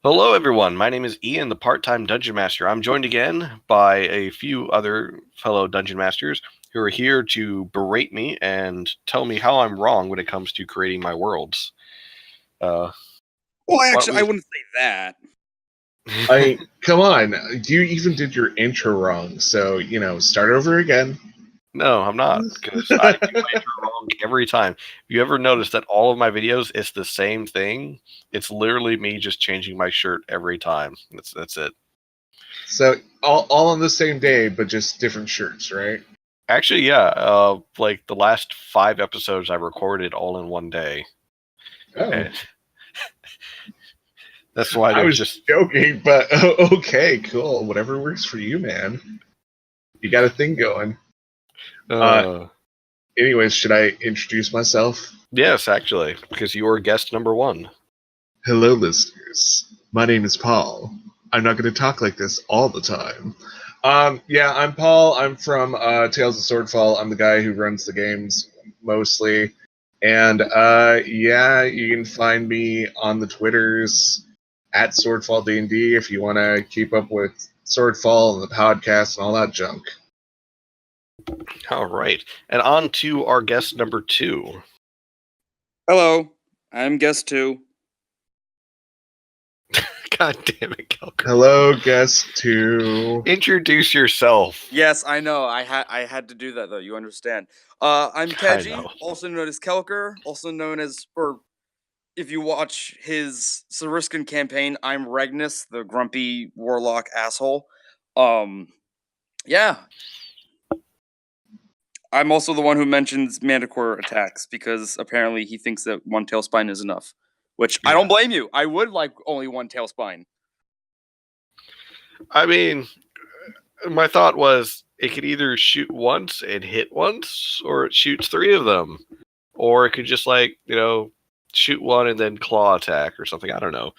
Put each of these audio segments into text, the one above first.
Hello, everyone. My name is Ian, the part-time Dungeon Master. I'm joined again by a few other fellow Dungeon Masters who are here to berate me and tell me how I'm wrong when it comes to creating my worlds. Well, why don't actually, I we- wouldn't say that. Come on. You even did your intro wrong, so, start over again. No, I'm not, because I do my intro wrong every time. If you ever notice that all of my videos, it's the same thing, it's literally me just changing my shirt every time. That's it. So, all on the same day, but just different shirts, right? Actually, yeah. Like the last 5 episodes I recorded all in one day. Oh. And that's why I they're was just joking, but okay, cool. Whatever works for you, man. You got a thing going. Anyways, should I introduce myself? Yes, actually, because you were guest number 1. Hello, listeners. My name is Paul. I'm not going to talk like this all the time. Yeah, I'm Paul. I'm from Tales of Swordfall. I'm the guy who runs the games mostly. And yeah, you can find me on the Twitters at Swordfall D&D if you want to keep up with Swordfall and the podcast and all that junk. All right, and on to our guest number 2. Hello, I'm guest 2. God damn it, Kelker. Hello, guest 2. Introduce yourself. Yes, I know. I had to do that though. You understand? I'm Keiji, also known as Kelker, also known as, or if you watch his Sariskan campaign, I'm Regnus, the grumpy warlock asshole. Yeah. I'm also the one who mentions manticore attacks because apparently he thinks that one tail spine is enough. Which I don't blame you. I would like only one tail spine. I mean, my thought was it could either shoot once and hit once, or it shoots 3 of them. Or it could just, shoot one and then claw attack or something. I don't know.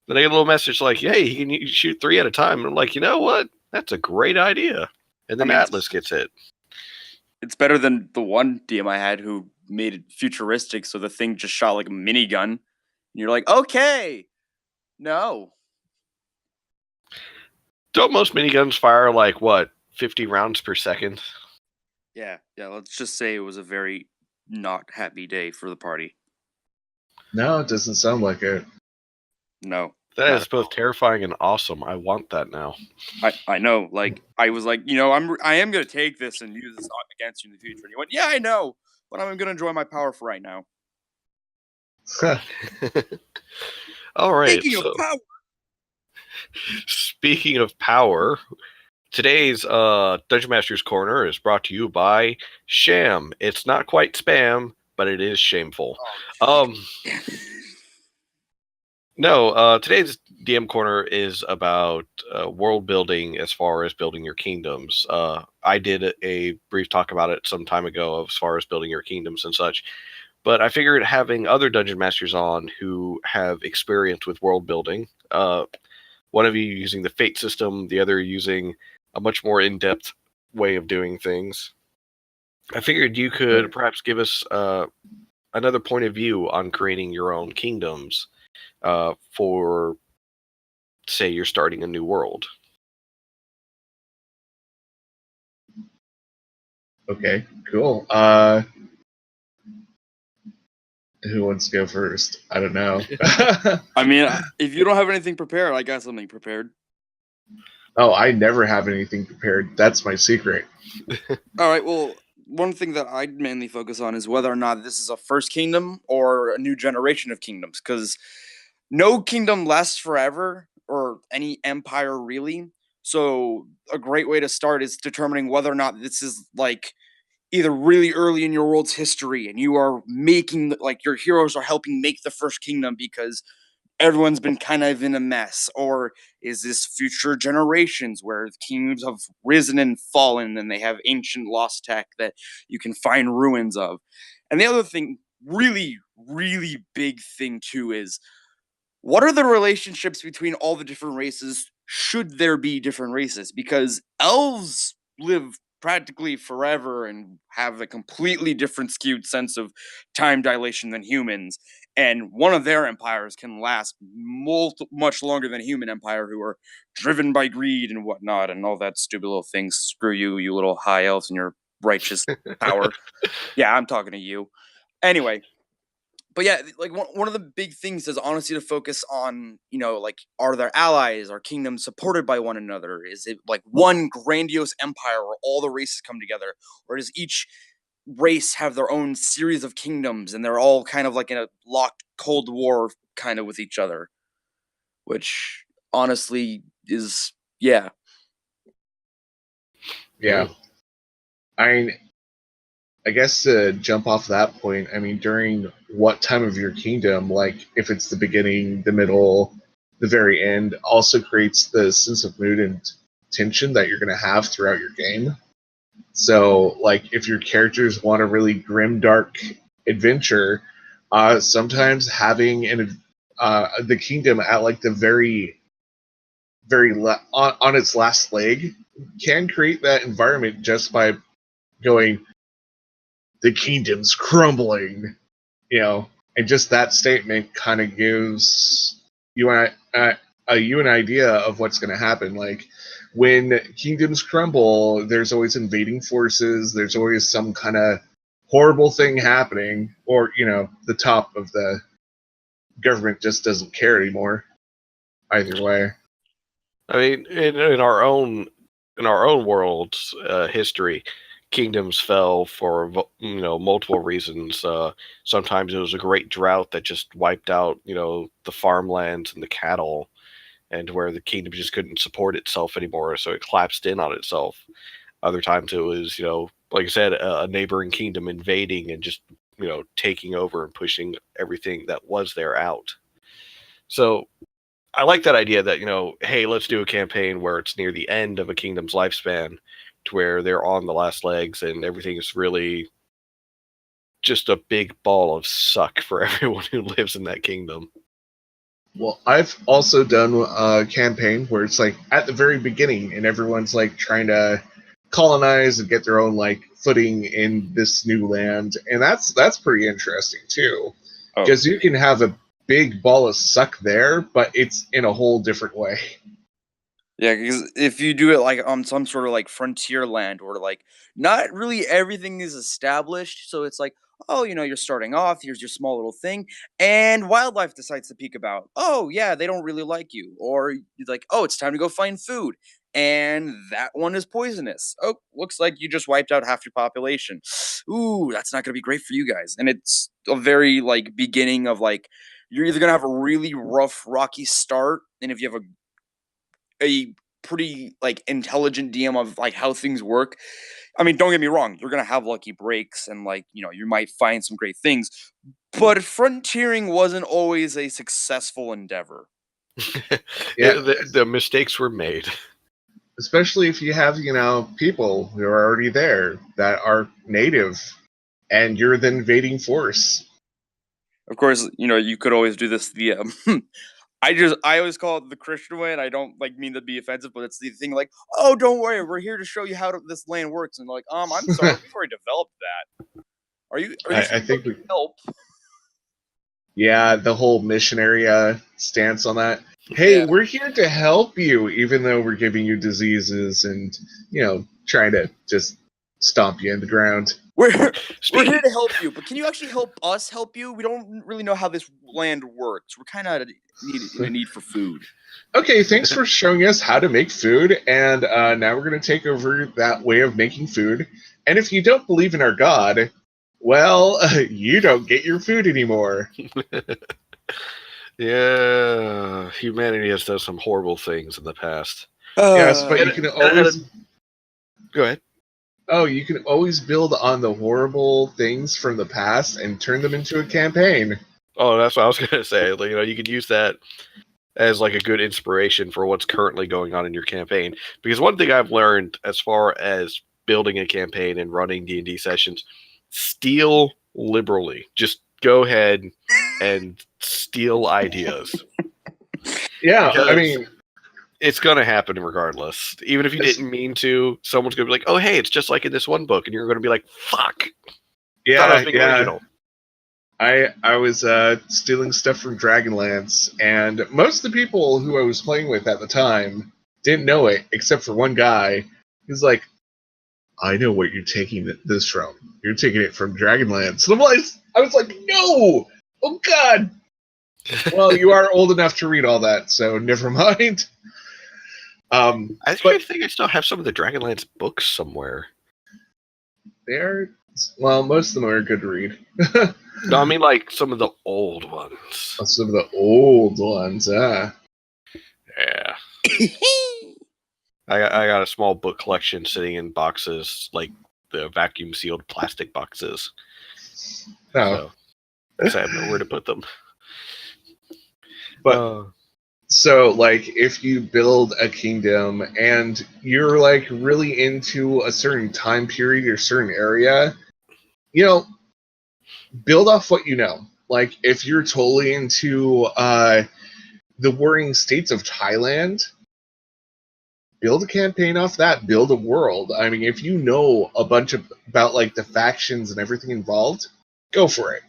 Then I get a little message like, hey, he can shoot 3 at a time. And I'm like, you know what? That's a great idea. And then Atlas gets hit. It's better than the one DM I had who made it futuristic, so the thing just shot like a minigun. And you're like, okay, no. Don't most miniguns fire 50 rounds per second? Yeah, let's just say it was a very not happy day for the party. No, it doesn't sound like it. No. That is both terrifying and awesome. I want that now. I know. Like, I was like, I am going to take this and use this against you in the future. And you went, yeah, I know, but I'm going to enjoy my power for right now. All right. Speaking of power, today's Dungeon Master's Corner is brought to you by Sham. It's not quite spam, but it is shameful. No, today's DM Corner is about world building as far as building your kingdoms. I did a brief talk about it some time ago as far as building your kingdoms and such. But I figured having other Dungeon Masters on who have experience with world building, one of you using the Fate system, the other using a much more in-depth way of doing things, I figured you could perhaps give us another point of view on creating your own kingdoms for, say, you're starting a new world. Okay, cool. Who wants to go first? I don't know. I mean, if you don't have anything prepared, I got something prepared. Oh, I never have anything prepared. That's my secret. All right, well, one thing that I'd mainly focus on is whether or not this is a first kingdom or a new generation of kingdoms, because no kingdom lasts forever, or any empire really. So a great way to start is determining whether or not this is like either really early in your world's history and you are making, like, your heroes are helping make the first kingdom because everyone's been kind of in a mess, or is this future generations where kingdoms have risen and fallen and they have ancient lost tech that you can find ruins of. And the other thing, really big thing too, is what are the relationships between all the different races, should there be different races? Because elves live practically forever and have a completely different skewed sense of time dilation than humans. And one of their empires can last much longer than a human empire, who are driven by greed and whatnot and all that stupid little things. Screw you, you little high elves and your righteous power. Yeah, I'm talking to you. Anyway, but yeah, like one of the big things is honestly to focus on, like, are there allies? Are kingdoms supported by one another? Is it like one grandiose empire where all the races come together? Or does each race have their own series of kingdoms and they're all kind of like in a locked Cold War kind of with each other? Which honestly is, yeah. Yeah. I guess to jump off that point, I mean, during what time of your kingdom, like if it's the beginning, the middle, the very end, also creates the sense of mood and tension that you're going to have throughout your game. So, like, if your characters want a really grim, dark adventure, sometimes having the kingdom at like the on its last leg can create that environment just by going, the kingdom's crumbling, and just that statement kind of gives you an idea of what's going to happen. Like, when kingdoms crumble, there's always invading forces, there's always some kind of horrible thing happening, or, the top of the government just doesn't care anymore. Either way. I mean, in our own world's history, kingdoms fell for multiple reasons. Sometimes it was a great drought that just wiped out the farmlands and the cattle, and where the kingdom just couldn't support itself anymore, so it collapsed in on itself. Other times it was like I said, a neighboring kingdom invading and just taking over and pushing everything that was there out. So I like that idea that, hey, let's do a campaign where it's near the end of a kingdom's lifespan, to where they're on the last legs and everything is really just a big ball of suck for everyone who lives in that kingdom. Well, I've also done a campaign where it's like at the very beginning and everyone's like trying to colonize and get their own like footing in this new land, and that's pretty interesting too, because you can have a big ball of suck there, but it's in a whole different way. Yeah, because if you do it like on some sort of like frontier land, or like not really everything is established, so it's like, oh, you're starting off, here's your small little thing, and wildlife decides to peek about. Oh, yeah, they don't really like you. Or you're like, oh, it's time to go find food. And that one is poisonous. Oh, looks like you just wiped out half your population. Ooh, that's not gonna be great for you guys. And it's a very like beginning of like, you're either gonna have a really rough, rocky start, and if you have a pretty like intelligent DM of like how things work. I mean, don't get me wrong, you're gonna have lucky breaks and like, you might find some great things, but frontiering wasn't always a successful endeavor. Yeah, the mistakes were made. Especially if you have, people who are already there that are native and you're the invading force. Of course, you could always do this the I always call it the Christian way, and I don't like mean to be offensive, but it's the thing like, oh, don't worry, we're here to show you how this land works, and like, I'm sorry, we've already developed that. Are you I think we help? Yeah, the whole missionary stance on that. Hey, Yeah. we're here to help you, even though we're giving you diseases and, trying to just stomp you in the ground. We're here to help you, but can you actually help us help you? We don't really know how this land works. We're kind of in a need for food. Okay, thanks for showing us how to make food, and now we're going to take over that way of making food. And if you don't believe in our God, well, you don't get your food anymore. Yeah, humanity has done some horrible things in the past. Yes, but you can always... Go ahead. Oh, you can always build on the horrible things from the past and turn them into a campaign. Oh, that's what I was going to say. You could use that as like a good inspiration for what's currently going on in your campaign. Because one thing I've learned as far as building a campaign and running D&D sessions, steal liberally. Just go ahead and steal ideas. Yeah, I mean, It's gonna happen regardless. Even if you didn't mean to, someone's gonna be like, "Oh, hey, it's just like in this one book," and you're gonna be like, "Fuck!" I thought I was being original. I was stealing stuff from Dragonlance, and most of the people who I was playing with at the time didn't know it, except for one guy. He's like, "I know what you're taking this from. You're taking it from Dragonlance." And I was like, "No! Oh God!" Well, you are old enough to read all that, so never mind. I actually think I still have some of the Dragonlance books somewhere. Most of them are good to read. No, I mean like some of the old ones. Some of the old ones, Yeah. I got a small book collection sitting in boxes, like the vacuum sealed plastic boxes. No. So I have nowhere to put them. But so, like, if you build a kingdom and you're like really into a certain time period or certain area, build off what you know. Like, if you're totally into the warring states of Thailand, build a campaign off that. Build a world. I mean, if you know a bunch about like the factions and everything involved, go for it.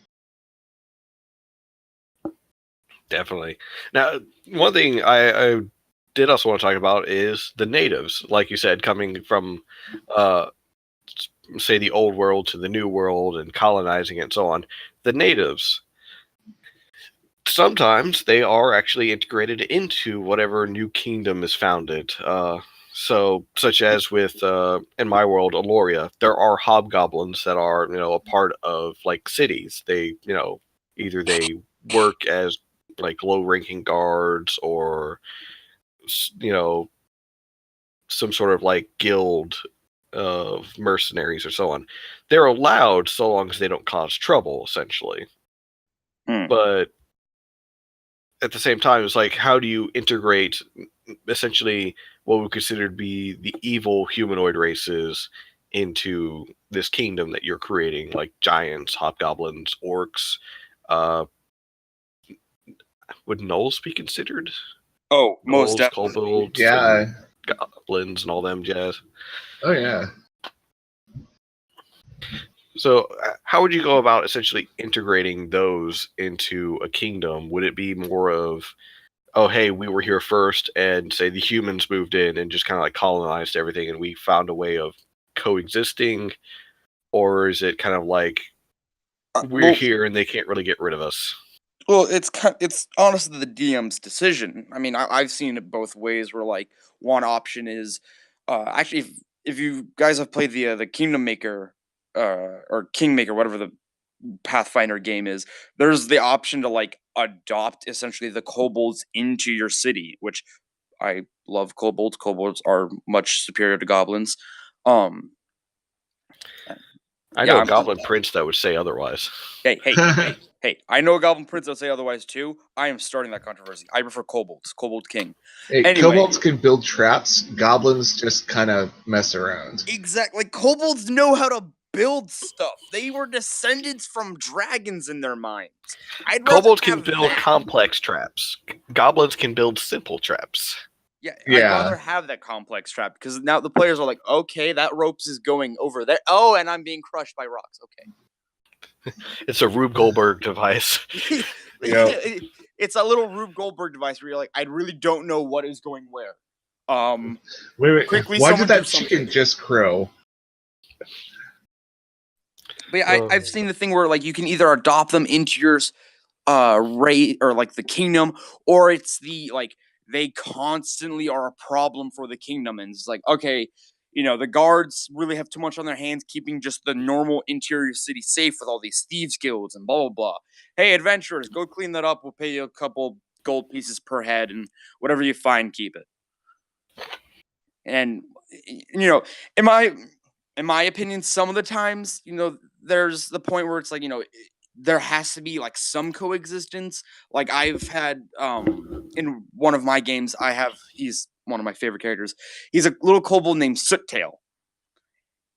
Definitely. Now, one thing I did also want to talk about is the natives, like you said, coming from, say, the old world to the new world and colonizing it and so on. The natives, sometimes they are actually integrated into whatever new kingdom is founded. So, such as with, in my world, Aloria, there are hobgoblins that are, a part of, like, cities. They, either they work as like low-ranking guards or some sort of like guild of mercenaries or so on. They're allowed so long as they don't cause trouble, essentially. But at the same time, it's like, how do you integrate essentially what we consider to be the evil humanoid races into this kingdom that you're creating, like giants, hobgoblins, orcs? Would gnolls be considered? Oh, most Gnolls, definitely. kobolds, Yeah. and goblins, and all them jazz. Oh yeah. So, how would you go about essentially integrating those into a kingdom? Would it be more of, oh, hey, we were here first, and say the humans moved in and just kind of like colonized everything, and we found a way of coexisting? Or is it kind of like we're here and they can't really get rid of us? Well, it's honestly the DM's decision. I mean, I've seen it both ways. Where like one option is, actually, if you guys have played the Kingdom Maker, or Kingmaker, whatever the Pathfinder game is, there's the option to like adopt essentially the kobolds into your city, which I love kobolds. Kobolds are much superior to goblins. I know a goblin prince that would say otherwise. Hey, I know a goblin prince that would say otherwise too. I am starting that controversy. I prefer kobolds. Kobold king. Hey, Anyway. kobolds can build traps. Goblins just kind of mess around. Exactly. Kobolds know how to build stuff. They were descendants from dragons in their minds. Kobolds can build complex traps. Goblins can build simple traps. Yeah, I'd rather have that complex trap, because now the players are like, okay, that ropes is going over there. Oh, and I'm being crushed by rocks. Okay. It's a Rube Goldberg device. It's a little Rube Goldberg device where you're like, I really don't know what is going where. Wait. Quickly, why did that chicken just crow? But yeah, I've seen the thing where like you can either adopt them into your raid or like the kingdom, or it's the like they constantly are a problem for the kingdom, and it's like, okay, the guards really have too much on their hands keeping just the normal interior city safe with all these thieves guilds and blah blah blah. Hey, adventurers, go clean that up. We'll pay you a couple gold pieces per head, and whatever you find, keep it. And in my opinion, some of the times, there's the point where it's like, there has to be like some coexistence. Like I've had in one of my games, he's one of my favorite characters. He's a little kobold named Soottail.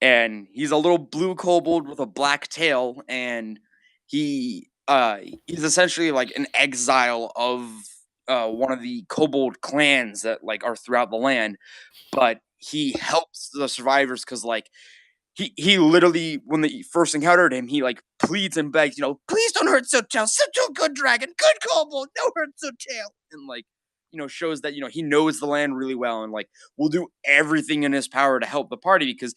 And he's a little blue kobold with a black tail, and he's essentially like an exile of one of the kobold clans that like are throughout the land, but he helps the survivors because like he literally, when they first encountered him, he like pleads and begs, please don't hurt Sotail. Such a good dragon, good kobold, no hurt Sotail, and like shows that he knows the land really well and like will do everything in his power to help the party because,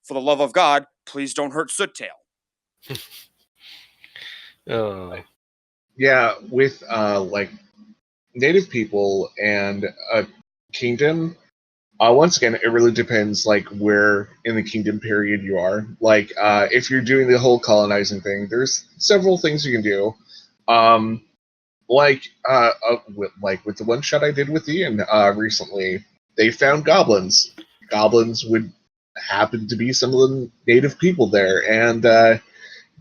for the love of God, please don't hurt Sotail. Yeah, with like native people and a kingdom. Once again, it really depends, like, where in the kingdom period you are. Like, if you're doing the whole colonizing thing, there's several things you can do. Like with the one shot I did with Ian recently, they found goblins. Goblins would happen to be some of the native people there, and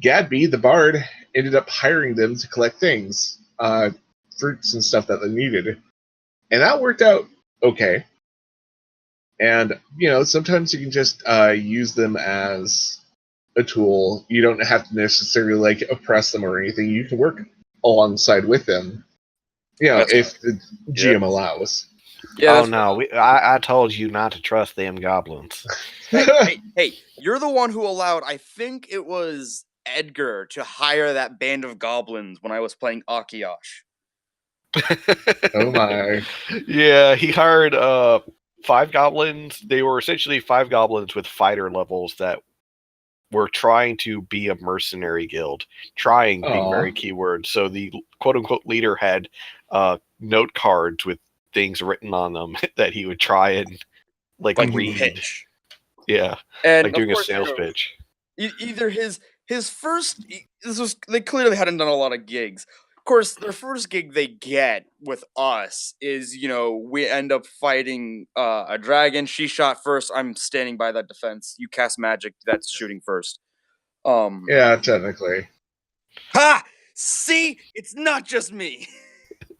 Gadby, the bard, ended up hiring them to collect things, fruits and stuff that they needed, and that worked out okay. And, sometimes you can just use them as a tool. You don't have to necessarily, like, oppress them or anything. You can work alongside with them, if the GM allows. Yeah, no, I told you not to trust them goblins. Hey, you're the one who allowed, I think it was Edgar, to hire that band of goblins when I was playing Akiash. Oh my. Yeah, he hired 5 goblins. They were essentially 5 goblins with fighter levels that were trying to be a mercenary guild. Trying being very keyword. So the quote-unquote leader had note cards with things written on them that he would try and like read. Pitch. Yeah, and like doing a sales pitch. Either his first, they clearly hadn't done a lot of gigs. Of course, their first gig they get with us is, we end up fighting a dragon. She shot first. I'm standing by that defense. You cast magic. That's shooting first. Yeah, technically. Ha! See? It's not just me.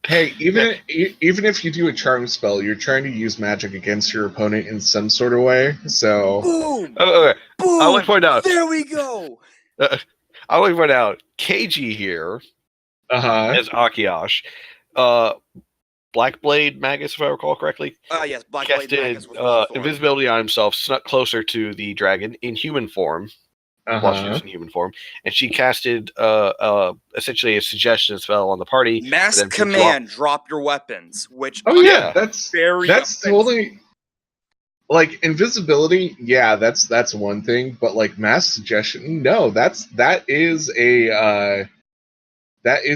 Hey, even if you do a charm spell, you're trying to use magic against your opponent in some sort of way. So, boom, okay. boom. I want to point out. There we go. I want to point out Keiji here as Akiash. Blackblade Magus, if I recall correctly. Yes, Blackblade Magus was invisibility on himself, snuck closer to the dragon in human form. While she was in human form, and she casted essentially a suggestion spell on the party. Mass command, drop your weapons. Which that's totally like invisibility. Yeah, that's one thing, but like mass suggestion, no, that is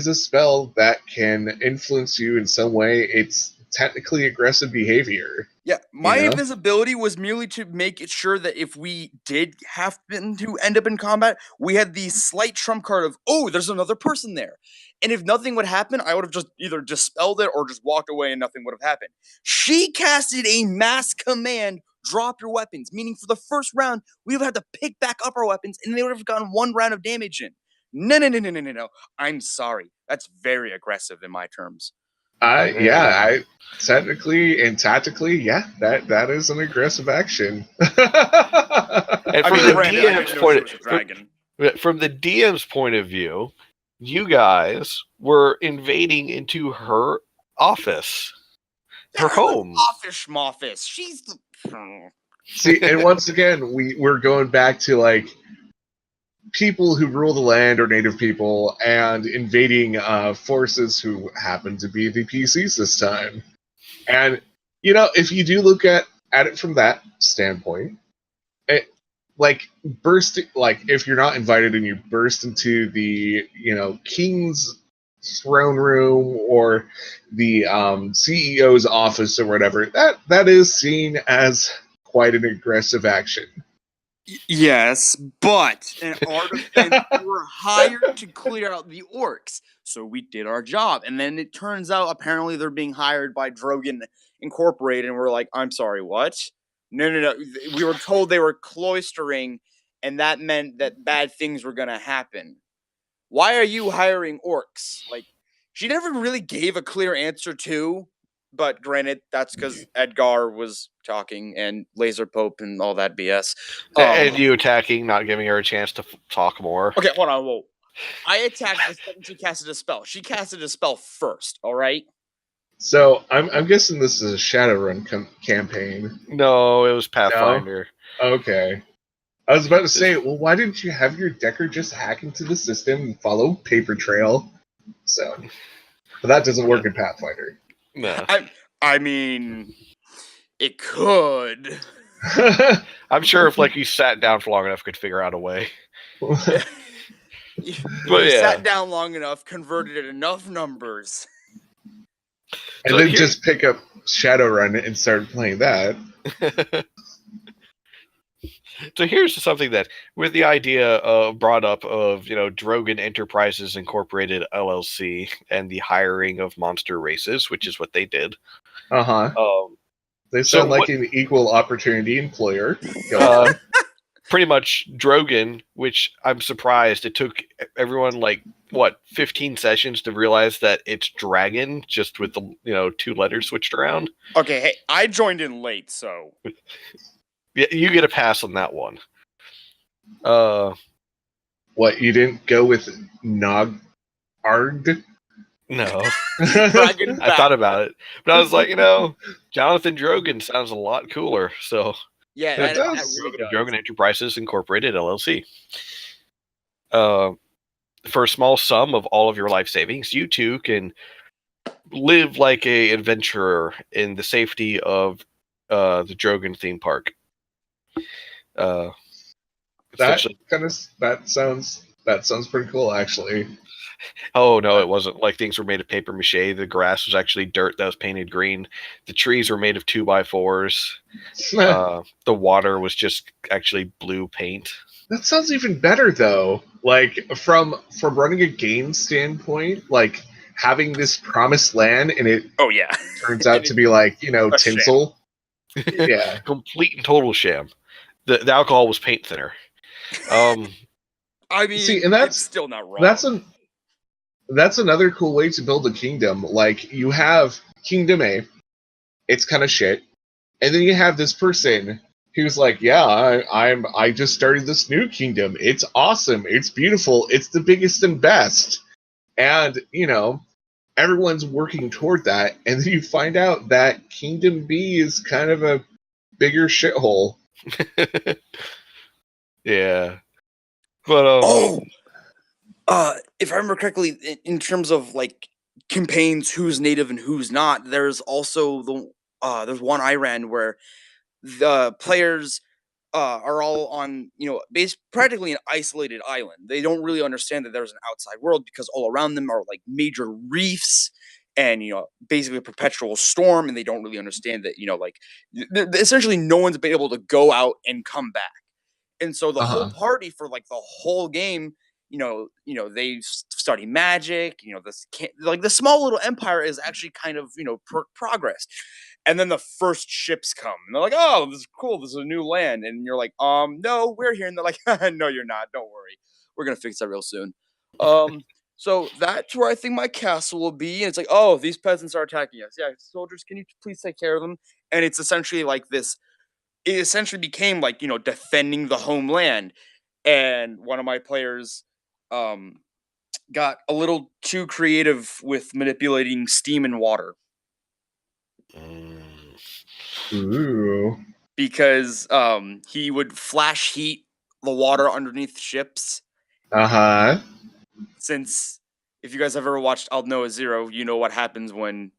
a spell that can influence you in some way. It's technically aggressive behavior. Yeah, my invisibility was merely to make it sure that if we did happen to end up in combat, we had the slight trump card of, oh, there's another person there. And if nothing would happen, I would have just either dispelled it or just walked away and nothing would have happened. She casted a mass command, drop your weapons, meaning for the first round, we would have had to pick back up our weapons and they would have gotten 1 round of damage in. No. I'm sorry. That's very aggressive in my terms. Technically and tactically, that is an aggressive action. And from the DM's point of view, you guys were invading into her office, her home. Office. She's the... See, and once again, we're going back to like people who rule the land or native people and invading forces who happen to be the PCs this time. And, if you do look at it from that standpoint, if you're not invited and you burst into the, king's throne room or the CEO's office or whatever, that is seen as quite an aggressive action. Yes, but in our defense, we were hired to clear out the orcs, so we did our job. And then it turns out apparently they're being hired by Drogon Incorporated, and we're like, I'm sorry, what? No. We were told they were cloistering, and that meant that bad things were gonna happen. Why are you hiring orcs? Like, she never really gave a clear answer to. But granted, that's because Edgar was talking and Laser Pope and all that BS. And you attacking, not giving her a chance to talk more. Okay, hold on. Whoa. I attacked the second she casted a spell. She casted a spell first, all right? So I'm guessing this is a Shadowrun campaign. No, it was No? Pathfinder. Okay. I was about to say, well, why didn't you have your decker just hack into the system and follow paper trail? So, but that doesn't work in Pathfinder. No. I mean, it could. I'm sure if like you sat down for long enough, could figure out a way. You But yeah, sat down long enough, converted enough numbers. And So then here- just pick up Shadowrun and start playing that. so here's something that, with the idea brought up of Drogan Enterprises Incorporated LLC and the hiring of monster races, which is what they did. Uh-huh. They So sound like what- an equal opportunity employer. Go on. Pretty much Drogan, which I'm surprised it took everyone 15 sessions to realize that it's dragon, just with the 2 letters switched around. Okay, hey, I joined in late, so Yeah, you get a pass on that one. What, you didn't go with Nog Arg? No. Dragon I thought about it, but I was like, Jonathan Drogan sounds a lot cooler. So yeah, It that does. really does. Drogan Enterprises Incorporated LLC. For a small sum of all of your life savings, you two can live like a adventurer in the safety of the Drogan theme park. That sounds pretty cool, actually. Oh no, it wasn't. Like, things were made of paper mache. The grass was actually dirt that was painted green. The trees were made of 2x4s. The water was just actually blue paint. That sounds even better, though. Like, from running a game standpoint, like having this promised land and it Oh yeah, turns out to be like tinsel. Yeah. Complete and total sham. The alcohol was paint thinner. I mean, See, and that's still not wrong. That's another cool way to build a kingdom. Like, you have Kingdom A, it's kind of shit, and then you have this person who's like, yeah, I just started this new kingdom. It's awesome. It's beautiful. It's the biggest and best. And, everyone's working toward that. And then you find out that Kingdom B is kind of a bigger shithole. Yeah. But if I remember correctly, in terms of like campaigns, who's native and who's not, there's also there's one I ran where the players are all on practically an isolated island. They don't really understand that there's an outside world because all around them are like major reefs and basically a perpetual storm, and they don't really understand that essentially no one's been able to go out and come back. And so the whole party for like the whole game, they study magic. The small little empire is actually kind of progress. And then the first ships come, and they're like, "Oh, this is cool. This is a new land." And you're like, no, we're here." And they're like, "No, you're not. Don't worry. We're gonna fix that real soon." So that's where I think my castle will be. And it's like, "Oh, these peasants are attacking us. Yeah, soldiers, can you please take care of them?" And it's essentially like this. It essentially became like defending the homeland. And one of my players got a little too creative with manipulating steam and water Ooh. because he would flash heat the water underneath ships. Since if you guys have ever watched I'll Know a Zero, you know what happens when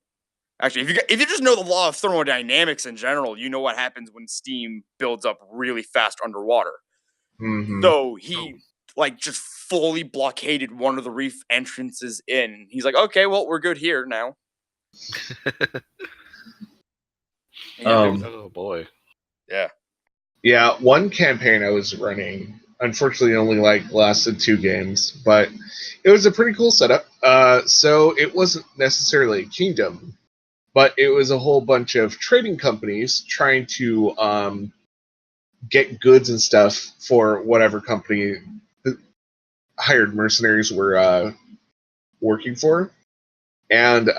actually if you just know the law of thermodynamics in general, you know what happens when steam builds up really fast underwater. Mm-hmm. So he just fully blockaded one of the reef entrances in. He's like, "Okay, well, we're good here now." oh boy. Yeah. Yeah, one campaign I was running, unfortunately only lasted 2 games, but it was a pretty cool setup. So it wasn't necessarily a kingdom, but it was a whole bunch of trading companies trying to get goods and stuff for whatever company the hired mercenaries were working for. And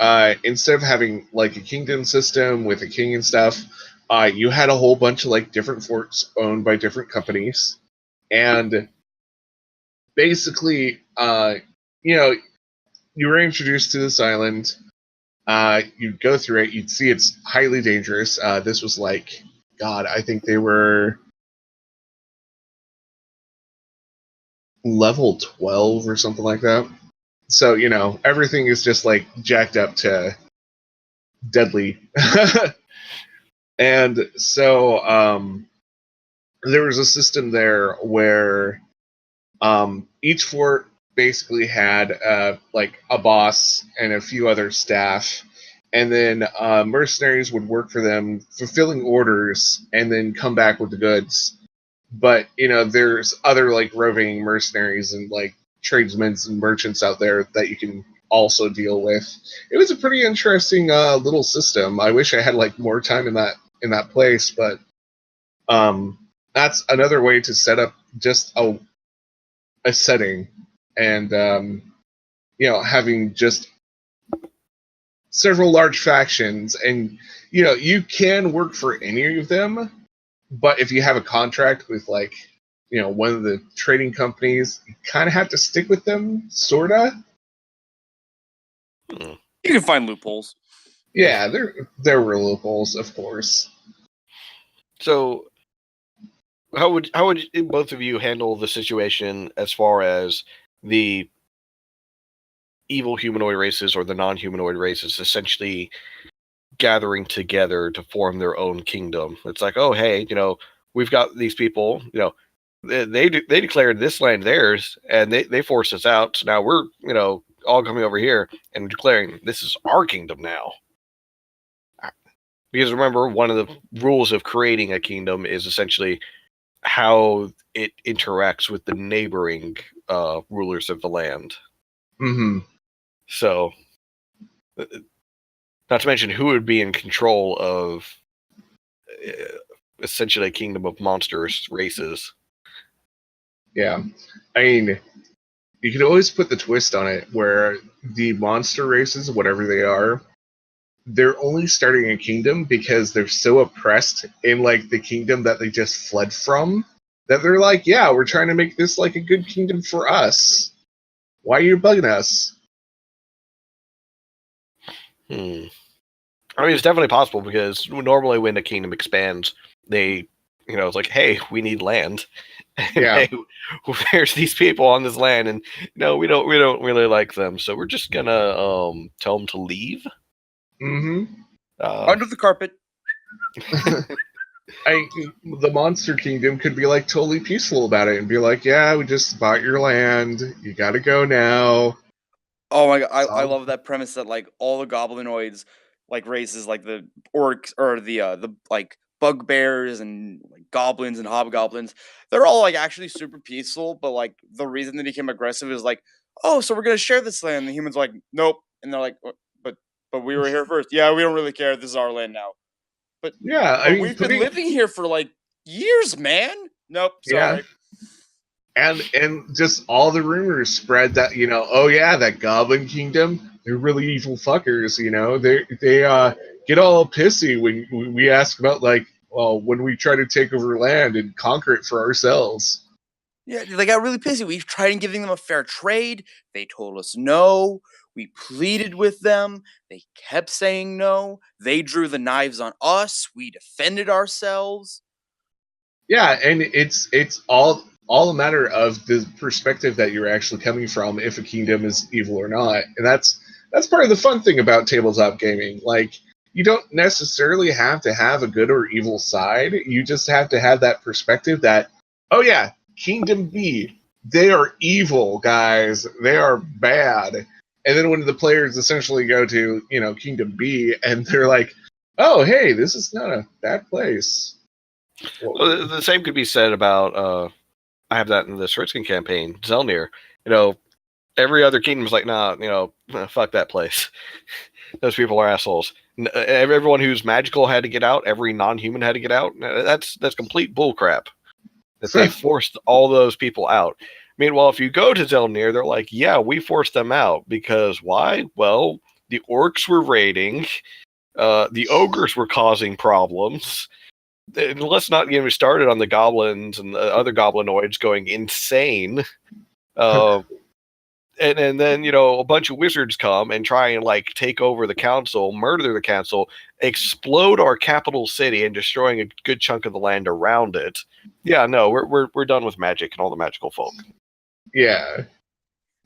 instead of having a kingdom system with a king and stuff, you had a whole bunch of different forts owned by different companies. And basically, you were introduced to this island, you'd go through it, you'd see it's highly dangerous. This was like, God, I think they were level 12 or something like that. So, everything is just like jacked up to deadly. And so there was a system there where each fort basically had like a boss and a few other staff, and then mercenaries would work for them, fulfilling orders, and then come back with the goods. But there's other like roving mercenaries and like tradesmen and merchants out there that you can also deal with. It was a pretty interesting little system. I wish I had like more time in that place, but that's another way to set up just a setting, and having just several large factions, and you can work for any of them, but if you have a contract with like one of the trading companies, you kind of have to stick with them, sorta. You can find loopholes. Yeah, there were loopholes, of course. So how would both of you handle the situation as far as the evil humanoid races or the non-humanoid races essentially gathering together to form their own kingdom? It's like, oh, hey, we've got these people, they declared this land theirs, and they forced us out. So now we're, all coming over here and declaring this is our kingdom now. Because remember, one of the rules of creating a kingdom is essentially how it interacts with the neighboring rulers of the land. Mm-hmm. So, not to mention who would be in control of essentially a kingdom of monsters races. Yeah, I mean, you could always put the twist on it where the monster races, whatever they are, they're only starting a kingdom because they're so oppressed in like the kingdom that they just fled from, that they're like, yeah, we're trying to make this like a good kingdom for us. Why are you bugging us? I mean, it's definitely possible, because normally when a kingdom expands, they, it's like, hey, we need land. And Yeah. hey, there's these people on this land, and we don't really like them, so we're just gonna tell them to leave. Mm-hmm. Under the carpet. The Monster Kingdom could be like totally peaceful about it and be like, yeah, we just bought your land. You gotta go now. Oh my god, I love that premise that like all the goblinoids, like races, like the orcs or the like bugbears and like goblins and hobgoblins, they're all like actually super peaceful, but like the reason they became aggressive is like, oh, so we're gonna share this land. And the humans are like, nope, and they're like, but we were here first. Yeah, we don't really care. This is our land now. But yeah, I but mean, we've been living here for like years, man. Nope, sorry. Yeah. And just all the rumors spread that oh yeah, that Goblin Kingdom, they're really evil fuckers. They get all pissy when we ask about like, well, when we try to take over land and conquer it for ourselves. Yeah, they got really pissy. We've tried giving them a fair trade. They told us no. We pleaded with them. They kept saying no. They drew the knives on us. We defended ourselves. Yeah, and it's all a matter of the perspective that you're actually coming from, if a kingdom is evil or not. And that's part of the fun thing about tabletop gaming. Like, you don't necessarily have to have a good or evil side. You just have to have that perspective that, oh yeah, Kingdom B, they are evil, guys. They are bad. And then when the players essentially go to, Kingdom B, and they're like, oh, hey, this is not a bad place. Well, the same could be said about I have that in the Sritzkin campaign, Zelnir. Every other kingdom's like, nah, fuck that place. Those people are assholes. Everyone who's magical had to get out. Every non-human had to get out. That's complete bullcrap. That they forced all those people out. Meanwhile, if you go to Zelnir, they're like, yeah, we forced them out. Because why? Well, the orcs were raiding. The ogres were causing problems. And let's not get me started on the goblins and the other goblinoids going insane. and then a bunch of wizards come and try and like take over the council, murder the council, explode our capital city, and destroying a good chunk of the land around it. Yeah, no, we're done with magic and all the magical folk. Yeah,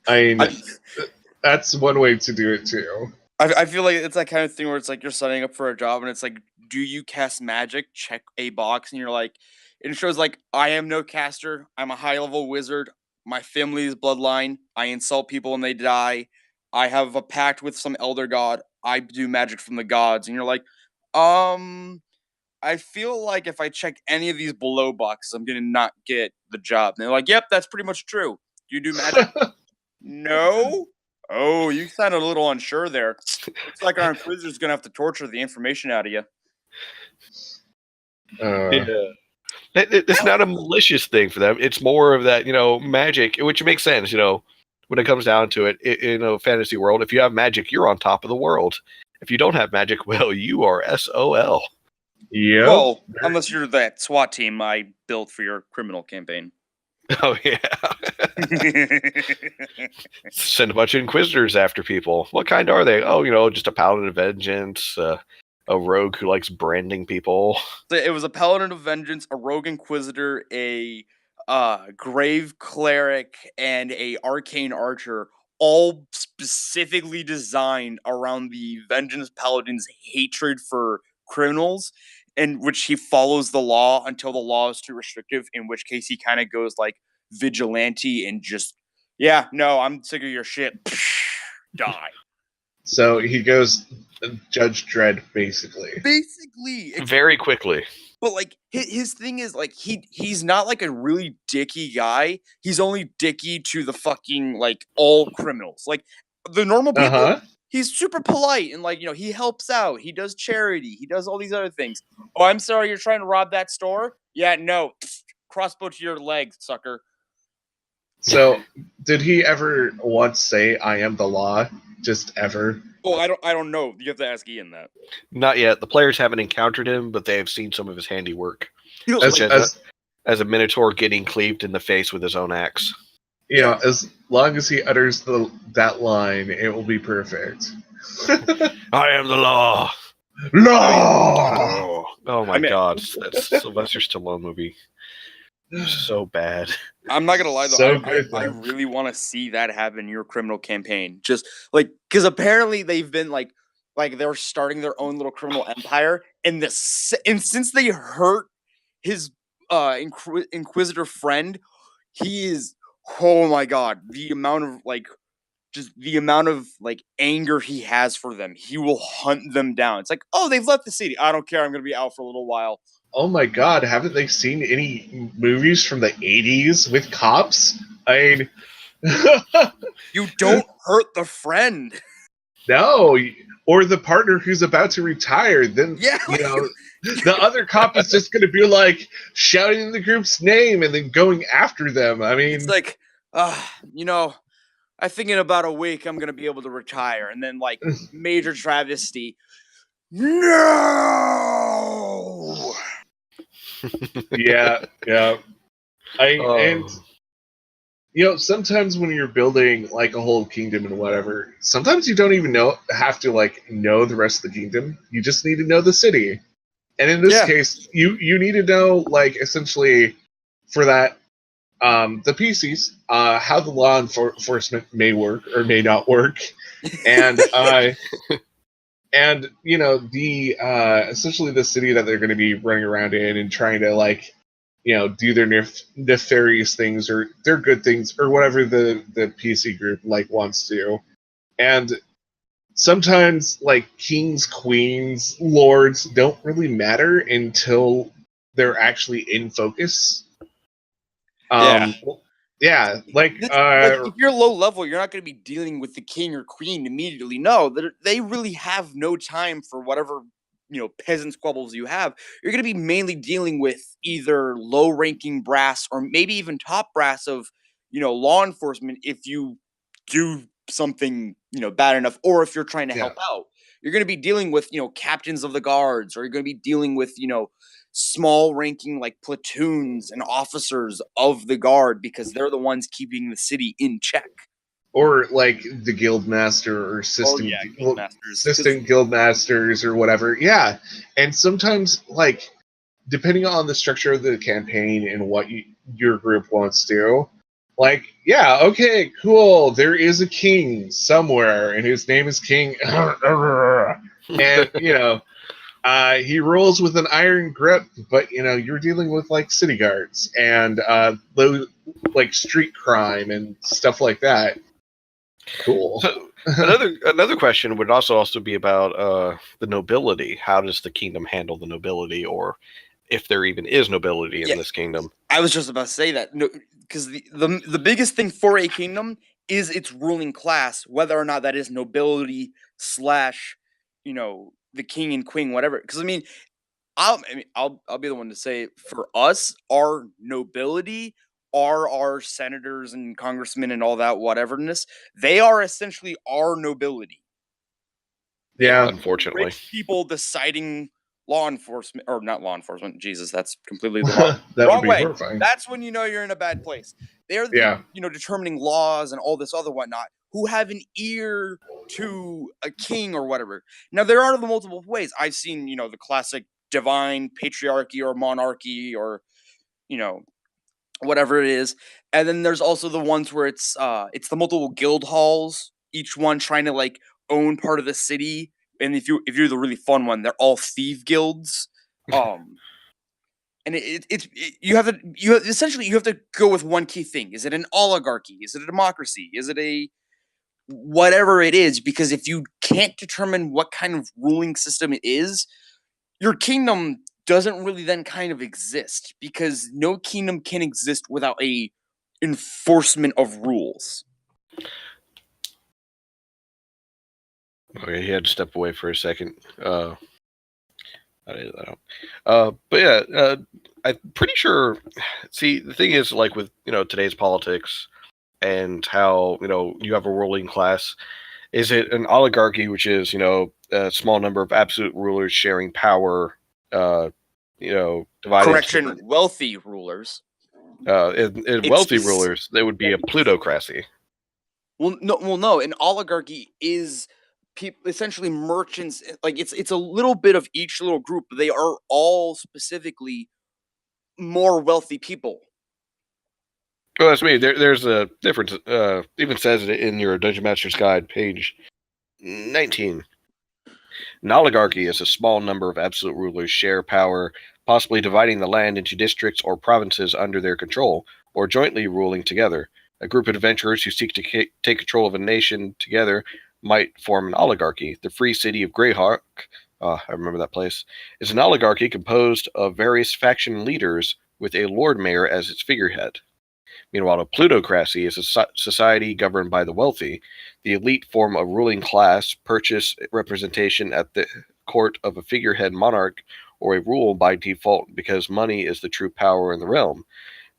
I mean, that's one way to do it too. I feel like it's that kind of thing where it's like you're signing up for a job and it's like, do you cast magic? Check a box, and you're like, it shows like, I am no caster. I'm a high level wizard. My family's bloodline. I insult people when they die. I have a pact with some elder god. I do magic from the gods, and you're like, I feel like if I check any of these below boxes, I'm gonna not get the job. And they're like, yep, that's pretty much true. You do magic? No. Oh, you sounded a little unsure there. Looks like our inquisitor's gonna have to torture the information out of you. Yeah. It's not a malicious thing for them. It's more of that, magic, which makes sense, when it comes down to it, in a fantasy world. If you have magic, you're on top of the world. If you don't have magic, well, you are SOL. Yeah. Well, unless you're that SWAT team I built for your criminal campaign. Oh, yeah. Send a bunch of inquisitors after people. What kind are they? Oh, just a paladin of vengeance, a rogue who likes branding people. It was a paladin of vengeance, a rogue inquisitor, a grave cleric, and a arcane archer, all specifically designed around the vengeance paladin's hatred for criminals, in which he follows the law until the law is too restrictive, in which case he kind of goes like vigilante and just, yeah, no, I'm sick of your shit. Die. So he goes Judge Dredd, basically. Basically. Very quickly. But like his thing is like he's not like a really dicky guy. He's only dicky to the fucking like all criminals. Like the normal people, he's super polite and like, he helps out. He does charity. He does all these other things. Oh, I'm sorry, you're trying to rob that store? Yeah, no. Crossbow to your leg, sucker. So, did he ever once say, "I am the law"? Just ever? Oh, I don't know. You have to ask Ian that. Not yet. The players haven't encountered him, but they have seen some of his handiwork. As a minotaur getting cleaved in the face with his own axe. Yeah, as long as he utters that line, it will be perfect. I am the law. Law. Oh my God, that's Sylvester Stallone movie. So bad. I'm not gonna lie though. I really want to see that happen in your criminal campaign. Just like because apparently they've been like they're starting their own little criminal empire, and since they hurt his inquisitor friend, he is, oh my God, the amount of anger he has for them. He will hunt them down. It's like, oh, they've left the city. I don't care. I'm gonna be out for a little while. Oh my God, haven't they seen any movies from the 80s with cops? I mean... You don't hurt the friend. No, or the partner who's about to retire. Then, the other cop is just going to be like shouting the group's name and then going after them. I mean... It's like, I think in about a week I'm going to be able to retire. And then, like, major travesty. No! yeah. And sometimes when you're building like a whole kingdom and whatever, sometimes you don't even have to know the rest of the kingdom. You just need to know the city. And in this case, you need to know essentially for that the PCs, how the law enforcement may work or may not work, and and the essentially the city that they're going to be running around in and trying to do their nefarious things or their good things or whatever the PC group wants to. And sometimes kings, queens, lords don't really matter until they're actually in focus. If you're low level, you're not going to be dealing with the king or queen immediately. No, they really have no time for whatever peasant squabbles you have. You're going to be mainly dealing with either low ranking brass or maybe even top brass of law enforcement if you do something bad enough, or if you're trying to help out. You're going to be dealing with captains of the guards, or you're going to be dealing with small ranking platoons and officers of the guard, because they're the ones keeping the city in check. or like the guild master or guild masters. assistant guild masters or whatever. Yeah, and sometimes like depending on the structure of the campaign and what your group wants to do, like yeah, okay, cool. There is a king somewhere, and his name is King, and he rules with an iron grip, but you're dealing with like city guards and like street crime and stuff like that. Cool. So another question would also be about the nobility. How does the kingdom handle the nobility, or if there even is nobility in this kingdom? I was just about to say that, because the biggest thing for a kingdom is its ruling class, whether or not that is nobility slash, the king and queen, whatever. Because I'll be the one to say it. For us, our nobility are our senators and congressmen and all that whateverness. They are essentially our nobility. Yeah, unfortunately, rich people deciding law enforcement, or not law enforcement. Jesus, that's completely the wrong, that wrong would be way. horrifying. That's when you're in a bad place. They're the determining laws and all this other whatnot, who have an ear to a king or whatever. Now there are the multiple ways. I've seen the classic divine patriarchy or monarchy or whatever it is, and then there's also the ones where it's the multiple guild halls, each one trying to like own part of the city. And if you're the really fun one, they're all thief guilds. And you essentially have to go with one key thing. Is it an oligarchy? Is it a democracy? Is it a whatever it is? Because if you can't determine what kind of ruling system it is, your kingdom doesn't really then kind of exist, because no kingdom can exist without a enforcement of rules. Okay, he had to step away for a second. But yeah, I'm pretty sure. See, the thing is, like with today's politics and how you have a ruling class. Is it an oligarchy, which is a small number of absolute rulers sharing power? Divided. Correction, wealthy rulers. In wealthy rulers, there would be a plutocracy. Well, no. An oligarchy is essentially merchants. Like it's a little bit of each little group. But they are all specifically more wealthy people. Well, that's me. There's a difference. Even says it in your Dungeon Master's Guide, page 19. An oligarchy is a small number of absolute rulers share power, possibly dividing the land into districts or provinces under their control, or jointly ruling together. A group of adventurers who seek to take control of a nation together might form an oligarchy. The free city of Greyhawk, I remember that place, is an oligarchy composed of various faction leaders with a Lord Mayor as its figurehead. Meanwhile, a plutocracy is a society governed by the wealthy. The elite form a ruling class, purchase representation at the court of a figurehead monarch, or a rule by default because money is the true power in the realm.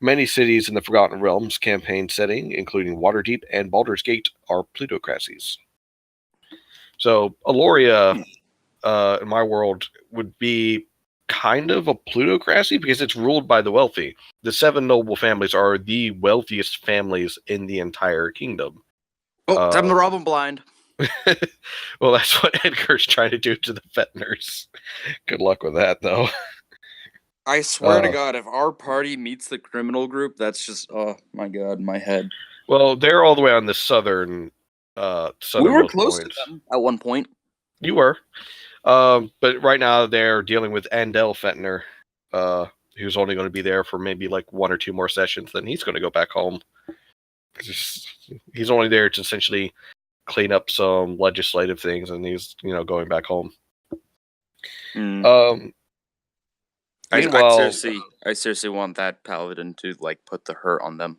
Many cities in the Forgotten Realms campaign setting, including Waterdeep and Baldur's Gate, are plutocracies. So, Aloria, in my world, would be kind of a plutocracy because it's ruled by the wealthy. The 7 noble families are the wealthiest families in the entire kingdom. Oh, time to rob them blind. Well, that's what Edgar's trying to do to the Fetners. Good luck with that, though. I swear to God, if our party meets the criminal group, that's just, oh my God, my head. Well, they're all the way on the southern we were close to them at one point. You were. But right now they're dealing with Andel Fetner, who's only going to be there for maybe like 1 or 2 more sessions. Then he's going to go back home. He's only there to essentially clean up some legislative things, and he's going back home. I seriously want that paladin to like put the hurt on them.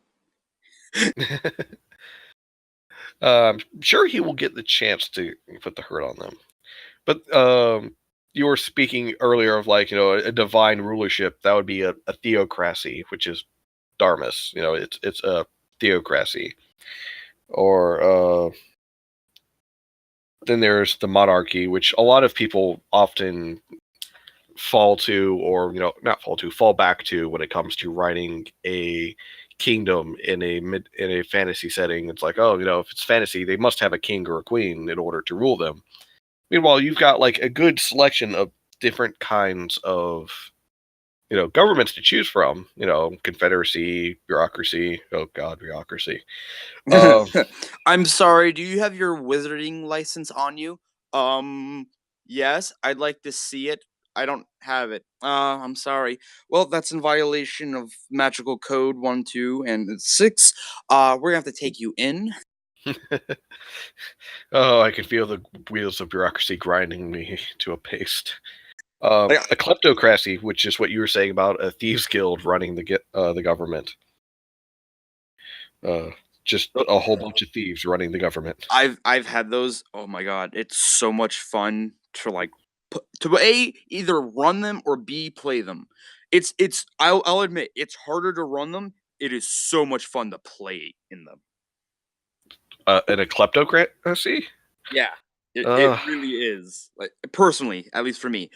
I'm sure he will get the chance to put the hurt on them. But you were speaking earlier of like a divine rulership. That would be a theocracy, which is Dharmas. It's a theocracy. Or then there's the monarchy, which a lot of people often fall to, or fall back to when it comes to writing a kingdom in a fantasy setting. It's like, oh, if it's fantasy, they must have a king or a queen in order to rule them. Meanwhile, you've got like a good selection of different kinds of governments to choose from. Confederacy, bureaucracy. Oh God, bureaucracy. Um, I'm sorry, do you have your wizarding license on you? Yes, I'd like to see it. I don't have it. I'm sorry. Well, that's in violation of magical code 1, 2, and 6. We're gonna have to take you in. oh, I can feel the wheels of bureaucracy grinding me to a paste. Like, A kleptocracy, which is what you were saying about a thieves guild running the government. Uh, just a whole bunch of thieves running the government. I've had those. Oh my god, it's so much fun to like to A, either run them or B, play them. I'll admit it's harder to run them. It is so much fun to play in them. And a kleptocracy? Yeah. It Uh, really is. Like personally, at least for me.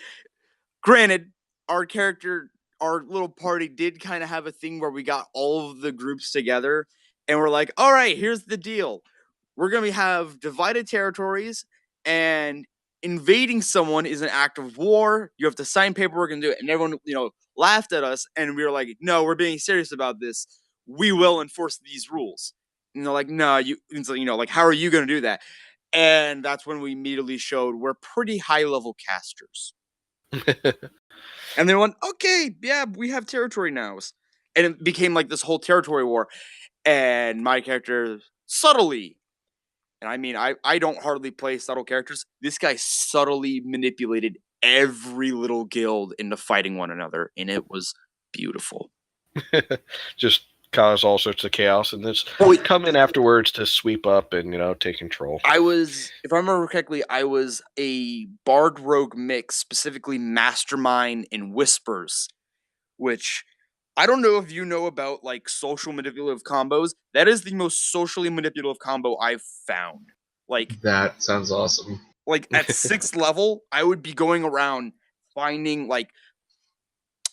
Granted, our character, our little party did kind of have a thing where we got all of the groups together and we're like, all right, here's the deal. We're going to have divided territories, and invading someone is an act of war. You have to sign paperwork and do it. And everyone, laughed at us. And we were like, no, we're being serious about this. We will enforce these rules. And they're like, no, so, like, how are you going to do that? And that's when we immediately showed we're pretty high level casters. And they went, okay, yeah, we have territory now. And it became like this whole territory war. And my character subtly, and I mean, I don't hardly play subtle characters. This guy subtly manipulated every little guild into fighting one another, and it was beautiful. just cause all sorts of chaos, and this come in afterwards to sweep up and take control. I was, if I remember correctly, I was a bard rogue mix, specifically mastermind and whispers, which I don't know if you know about like social manipulative combos. That is the most socially manipulative combo I've found. Like That sounds awesome. like at 6th level, I would be going around finding like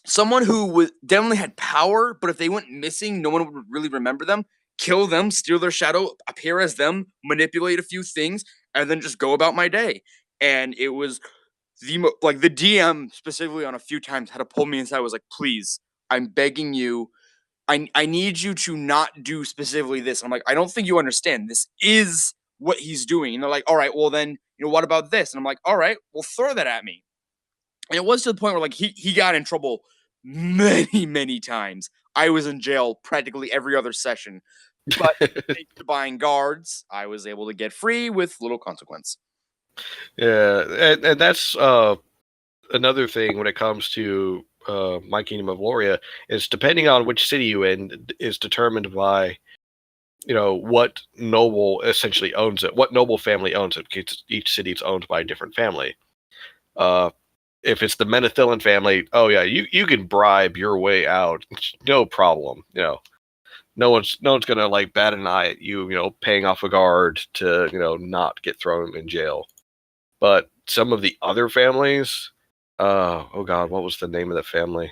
someone who was definitely had power, but if they went missing, no one would really remember them. Kill them, steal their shadow, appear as them, manipulate a few things, and then just go about my day. And it was like the DM specifically on a few times had to pull me inside. Was like, please, I'm begging you. I need you to not do specifically this. I'm like, I don't think you understand. This is what he's doing. And they're like, all right, well then, what about this? And I'm like, all right, well throw that at me. And it was to the point where like he got in trouble many, many times. I was in jail practically every other session. But thanks to buying guards, I was able to get free with little consequence. Yeah, and that's another thing when it comes to My Kingdom of Loria is depending on which city you in is determined by what noble essentially owns it, what noble family owns it, because each city is owned by a different family. If it's the Menethilin family, oh yeah, you can bribe your way out, no problem. No one's gonna like bat an eye at you, paying off a guard to not get thrown in jail. But some of the other families, oh god, what was the name of the family?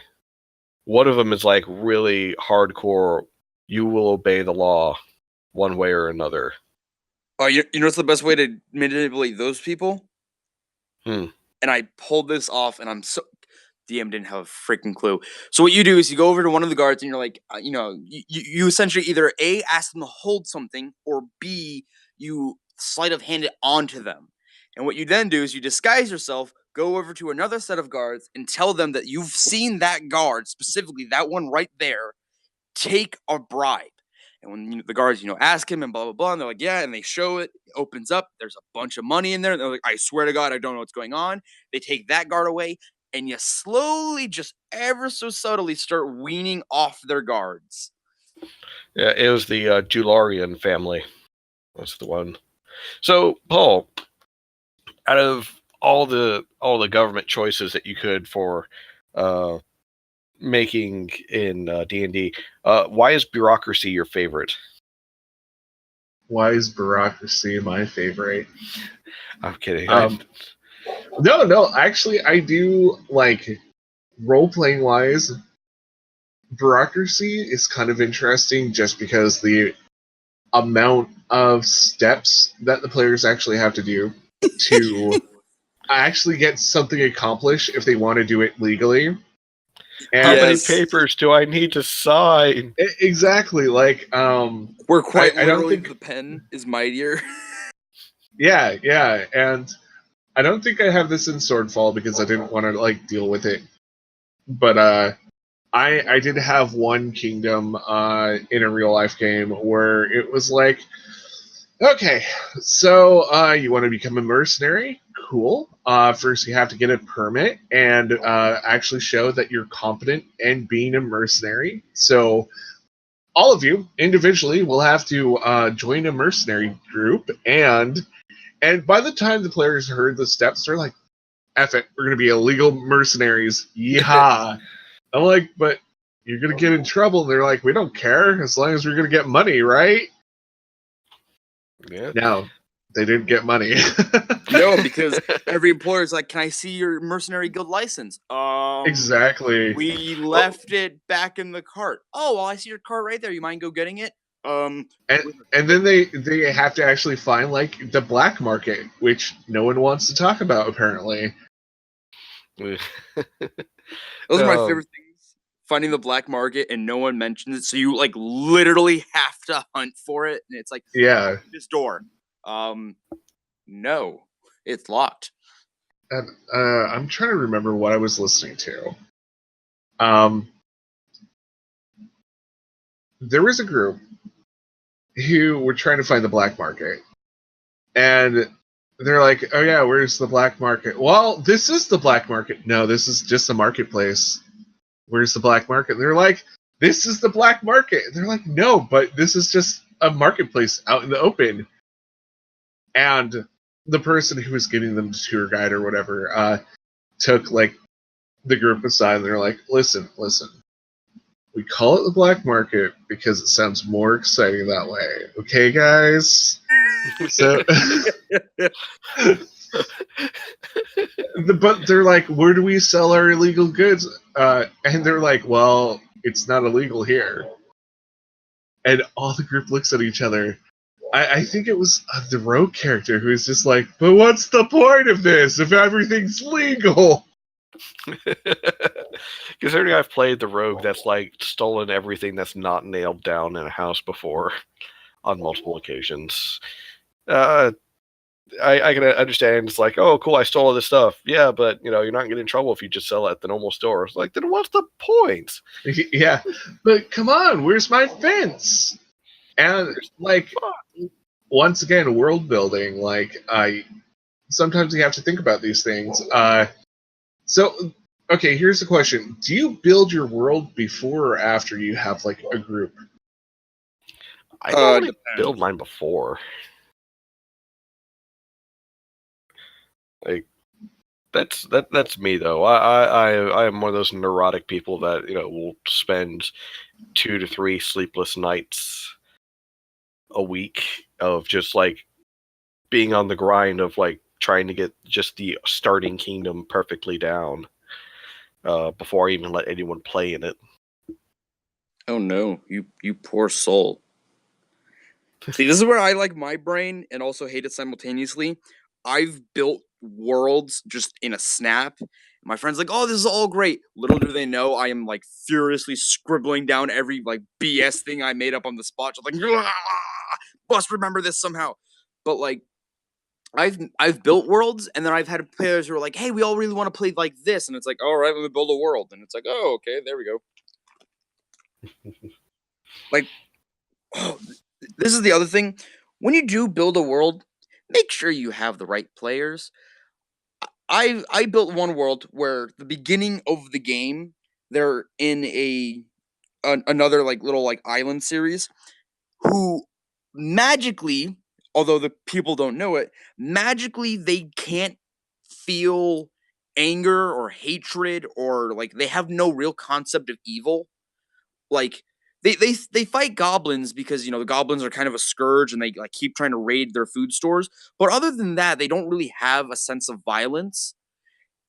One of them is like really hardcore. You will obey the law, one way or another. Oh, you know what's the best way to manipulate those people? Hmm. And I pulled this off, and I'm so DM didn't have a freaking clue. So what you do is you go over to one of the guards, and you're like, you essentially either A, ask them to hold something, or B, you sleight of hand it onto them. And what you then do is you disguise yourself, go over to another set of guards, and tell them that you've seen that guard, specifically that one right there, take a bribe. And when the guards, ask him and blah, blah, blah, and they're like, yeah, and they show it, it opens up, there's a bunch of money in there. And they're like, I swear to God, I don't know what's going on. They take that guard away, and you slowly, just ever so subtly, start weaning off their guards. Yeah, it was the Jularian family. That's the one. So, Paul, out of all the government choices that you could for making in D&D, why is bureaucracy your favorite? Why is bureaucracy my favorite? I'm kidding. No, actually, I do like role playing wise. bureaucracy is kind of interesting just because the amount of steps that the players actually have to do to actually get something accomplished if they want to do it legally. And How many papers do I need to sign? Exactly, like where quite I don't literally think the pen is mightier. yeah, and I don't think I have this in Swordfall because I didn't want to like deal with it. But I did have one kingdom in a real life game where it was like, okay, so you want to become a mercenary? Cool. First, you have to get a permit and actually show that you're competent in being a mercenary. So all of you individually will have to join a mercenary group, and by the time the players heard the steps, they're like, "Eff it, we're gonna be illegal mercenaries." Yeehaw! I'm like, but you're gonna get in trouble. And they're like, we don't care as long as we're gonna get money, right? Yeah. No, they didn't get money. No, because every employer is like, "Can I see your mercenary guild license?" Exactly. We left it back in the cart. Oh, well, I see your cart right there. You mind go getting it? And then they have to actually find like the black market, which no one wants to talk about apparently. Those are my favorite things. Finding the black market and no one mentions it, so you like literally have to hunt for it, and it's like, yeah, this door. No, it's locked. And, I'm trying to remember what I was listening to. There was a group who were trying to find the black market, and they're like, "Oh yeah, where's the black market?" Well, this is the black market. No, this is just a marketplace. Where's the black market? They're like, "This is the black market." They're like, "No, but this is just a marketplace out in the open." And the person who was giving them the tour guide or whatever took like the group aside, and they're like, listen, we call it the black market because it sounds more exciting that way. Okay, guys? So, but they're like, where do we sell our illegal goods? And they're like, well, it's not illegal here. And all the group looks at each other. I think it was the rogue character who was just like, but what's the point of this if everything's legal? Considering I've played the rogue that's like stolen everything that's not nailed down in a house before on multiple occasions. I can understand. It's like, oh, cool, I stole all this stuff. Yeah, but you're not gonna get in trouble if you just sell it at the normal store. It's like, then what's the point? Yeah, but come on, where's my fence? And like, once again, world building. Like, sometimes you have to think about these things. So, okay, here's the question: do you build your world before or after you have like a group? I normally build mine before. Like, that's me though. I am one of those neurotic people that will spend 2 to 3 sleepless nights a week of just like being on the grind of like trying to get just the starting kingdom perfectly down before I even let anyone play in it. Oh no, you poor soul. See, this is where I like my brain and also hate it simultaneously. I've built worlds just in a snap. My friend's like, "Oh, this is all great." Little do they know, I am like furiously scribbling down every like BS thing I made up on the spot. Just like, must remember this somehow. But like, I've built worlds, and then I've had players who are like, "Hey, we all really want to play like this," and it's like, "All right, let me build a world," and it's like, "Oh, okay, there we go." Like, oh, this is the other thing. When you do build a world, make sure you have the right players. I built one world where the beginning of the game, they're in another like little like island series who magically, although the people don't know it, magically they can't feel anger or hatred, or like they have no real concept of evil. Like they fight goblins because the goblins are kind of a scourge and they like keep trying to raid their food stores. But other than that, they don't really have a sense of violence.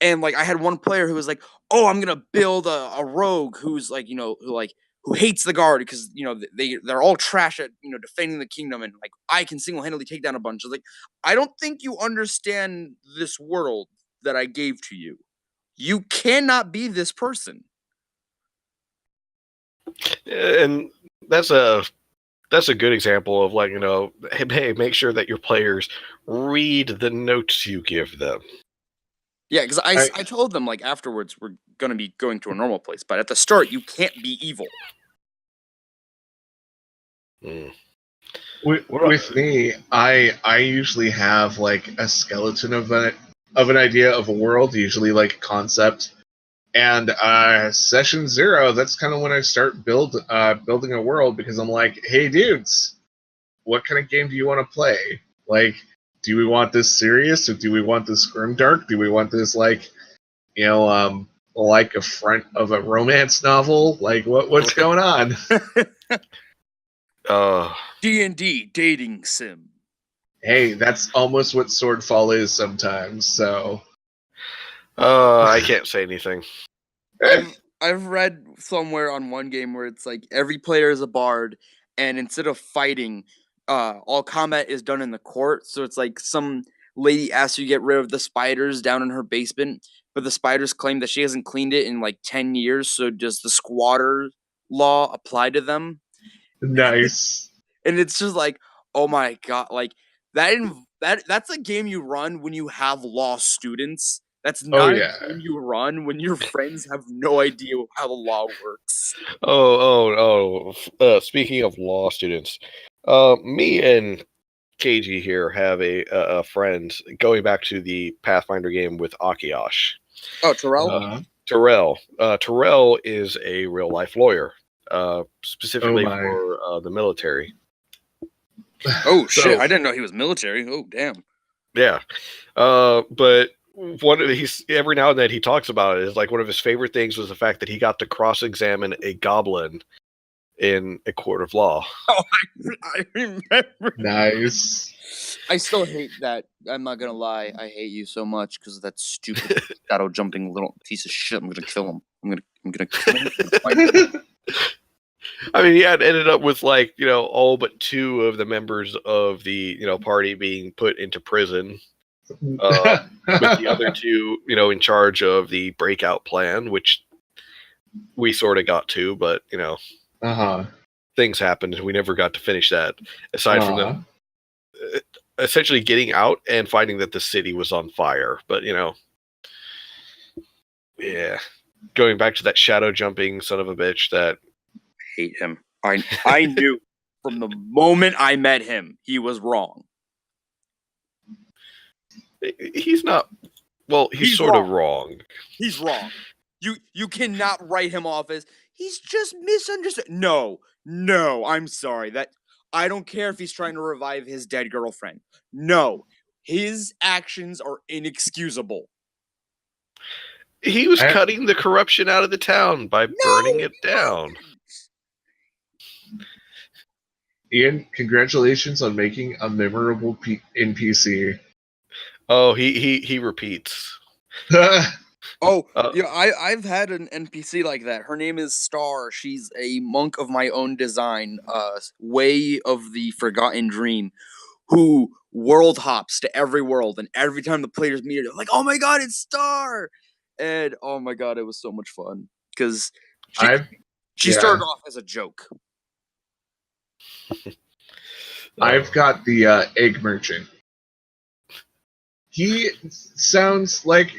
And like I had one player who was like, "Oh, I'm gonna build a rogue who's like, who hates the guard because they're all trash at defending the kingdom, and like I can single handedly take down a bunch." I was like, I don't think you understand this world that I gave to you. You cannot be this person. And that's a good example of like, hey, make sure that your players read the notes you give them. Yeah, because I told them like afterwards we're gonna be going to a normal place, but at the start you can't be evil. With me, I usually have like a skeleton of an idea of a world, usually like a concept. And session 0, that's kind of when I start building a world, because I'm like, hey dudes, what kind of game do you want to play? Like, do we want this serious, or do we want this grimdark? Do we want this like a front of a romance novel? Like, what's going on? D&D dating sim. Hey, that's almost what Swordfall is sometimes. So, I can't say anything. I've read somewhere on one game where it's like every player is a bard, and instead of fighting, all combat is done in the court. So it's like some lady asks you to get rid of the spiders down in her basement, but the spiders claim that she hasn't cleaned it in like 10 years. So does the squatter law apply to them? nice. And it's just like, oh my god, like that's a game you run when you have law students. That's not a game you run when your friends have no idea how the law works. Speaking of law students, me and Keiji here have a friend going back to the Pathfinder game with Akiash. Oh, Terrell? Terrell is a real life lawyer, specifically for the military. Oh shit! I didn't know he was military. Oh damn. Yeah, but every now and then he talks about it. It's like one of his favorite things was the fact that he got to cross-examine a goblin in a court of law. Oh, I remember. Nice. I still hate that. I'm not gonna lie. I hate you so much because of that stupid shadow jumping little piece of shit. I'm gonna kill him. I'm gonna kill him. I mean, yeah, it ended up with like all but 2 of the members of the party being put into prison, with the other 2 in charge of the breakout plan, which we sort of got to, but things happened and we never got to finish that. Aside from them essentially getting out and finding that the city was on fire, but yeah, going back to that shadow jumping son of a bitch that. Hate him. I knew from the moment I met him he was wrong. He's not. Well, he's sort of wrong. He's wrong. You cannot write him off as he's just misunderstood. No, I'm sorry. That I don't care if he's trying to revive his dead girlfriend. No, his actions are inexcusable. He was cutting the corruption out of the town by burning it down. Ian, congratulations on making a memorable NPC. Oh, he repeats. I've had an NPC like that. Her name is Star. She's a monk of my own design, Way of the Forgotten Dream, who world hops to every world, and every time the players meet her, they're like, "Oh my god, it's Star!" And oh my god, it was so much fun because she started off as a joke. I've got the egg merchant. He sounds like,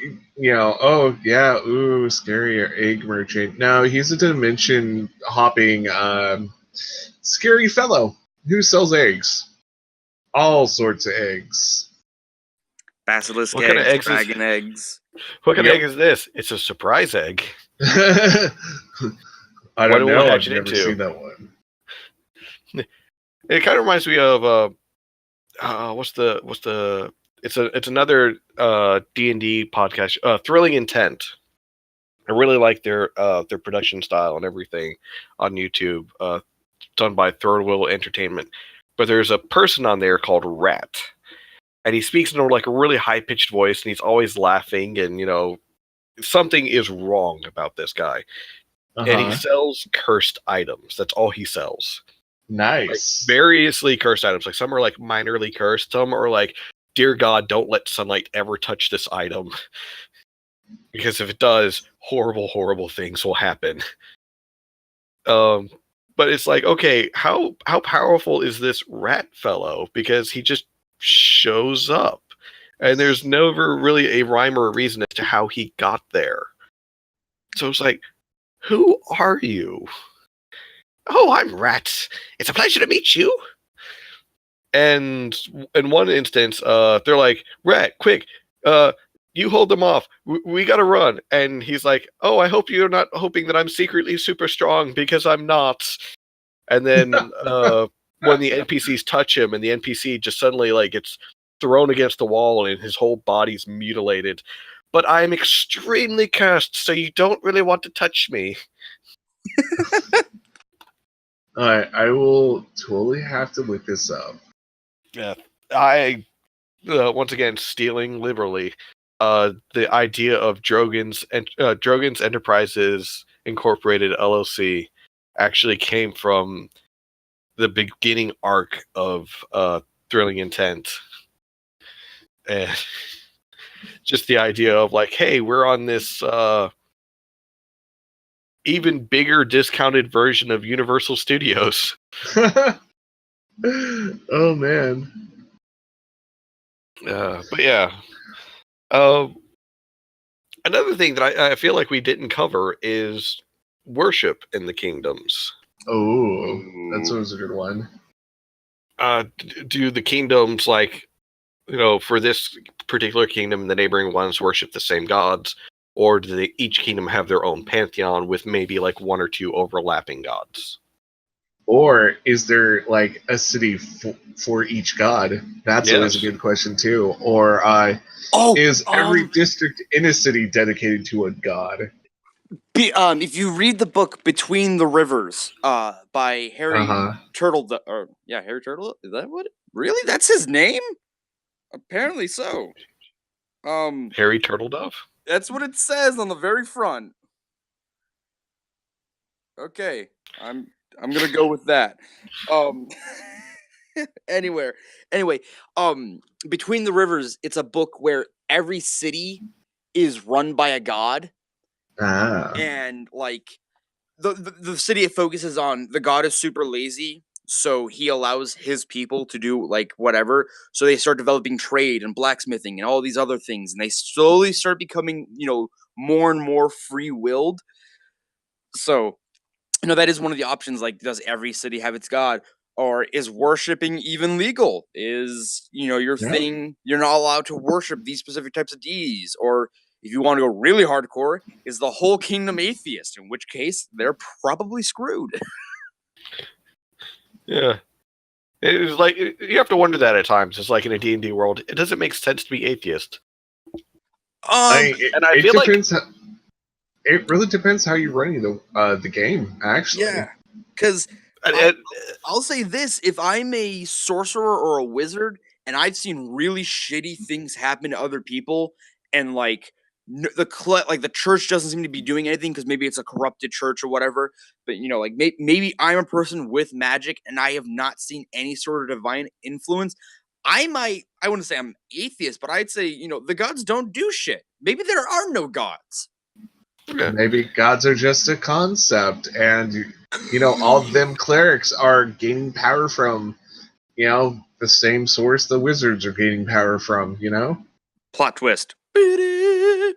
oh yeah, ooh, scary egg merchant. No, he's a dimension hopping scary fellow who sells eggs. All sorts of eggs. Basilisk eggs, dragon eggs. What kind of egg is this? It's a surprise egg. I don't know. I've never seen that one. It kind of reminds me of it's another D&D podcast, Thrilling Intent. I really like their production style and everything on YouTube, done by Third Wheel Entertainment. But there's a person on there called Rat, and he speaks in like a really high pitched voice, and he's always laughing and something is wrong about this guy. And he sells cursed items. That's all he sells. Nice. Like, variously cursed items. Like, some are like minorly cursed. Some are like, dear God, don't let sunlight ever touch this item. Because if it does, horrible, horrible things will happen. But it's like, okay, how powerful is this rat fellow? Because he just shows up. And there's never really a rhyme or a reason as to how he got there. So it's like, who are you? Oh, I'm Rat. It's a pleasure to meet you. And in one instance, they're like, Rat, quick, you hold them off. We gotta run. And he's like, oh, I hope you're not hoping that I'm secretly super strong, because I'm not. And then when the NPCs touch him, and the NPC just suddenly like gets thrown against the wall and his whole body's mutilated. But I'm extremely cursed, so you don't really want to touch me. Alright, I will totally have to look this up. Yeah, I once again stealing liberally. The idea of Drogon's Enterprises Incorporated LLC actually came from the beginning arc of Thrilling Intent, and just the idea of like, hey, we're on this even bigger discounted version of Universal Studios. Oh man. But yeah. Another thing that I feel like we didn't cover is worship in the kingdoms. Oh, that's always a good one. Do the kingdoms, like, for this particular kingdom, the neighboring ones worship the same gods? Or do each kingdom have their own pantheon with maybe like one or two overlapping gods? Or is there like a city for each god? That's always a good question too. Or is every district in a city dedicated to a god? If you read the book Between the Rivers, by Harry Turtle, Harry Turtle, is that what? Really? That's his name? Apparently so. Harry Turtledove? That's what it says on the very front. Okay, I'm gonna go with that. Anyway, Between the Rivers, it's a book where every city is run by a god. And like the city it focuses on, the god is super lazy, so he allows his people to do like whatever. So they start developing trade and blacksmithing and all these other things, and they slowly start becoming, more and more free-willed. So, that is one of the options. Like, does every city have its god? Or is worshiping even legal? Is, your thing, you're not allowed to worship these specific types of deities? Or if you want to go really hardcore, is the whole kingdom atheist? In which case, they're probably screwed. Yeah. It's like, you have to wonder that at times. It's like in a D&D world, it doesn't make sense to be atheist. And I feel like it really depends how you're running the game, actually. Yeah, because I'll say this: if I'm a sorcerer or a wizard, and I've seen really shitty things happen to other people, and like the church doesn't seem to be doing anything because maybe it's a corrupted church or whatever. But maybe I'm a person with magic, and I have not seen any sort of divine influence. I wouldn't say I'm atheist, but I'd say the gods don't do shit. Maybe there are no gods. Yeah. Maybe gods are just a concept, and all of them clerics are gaining power from, the same source the wizards are gaining power from. Plot twist. Yep.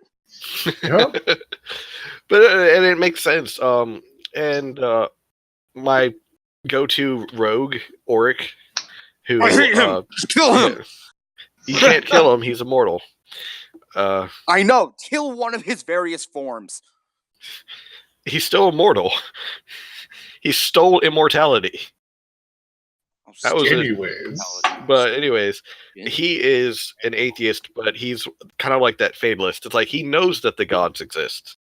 But and it makes sense. And my go-to rogue, Auric, who I hate him. Kill him. You can't kill him. He's immortal. I know. Kill one of his various forms. He's still immortal. He stole immortality. That was anyways. But anyways, he is an atheist, but he's kind of like that fatalist. It's like he knows that the gods exist.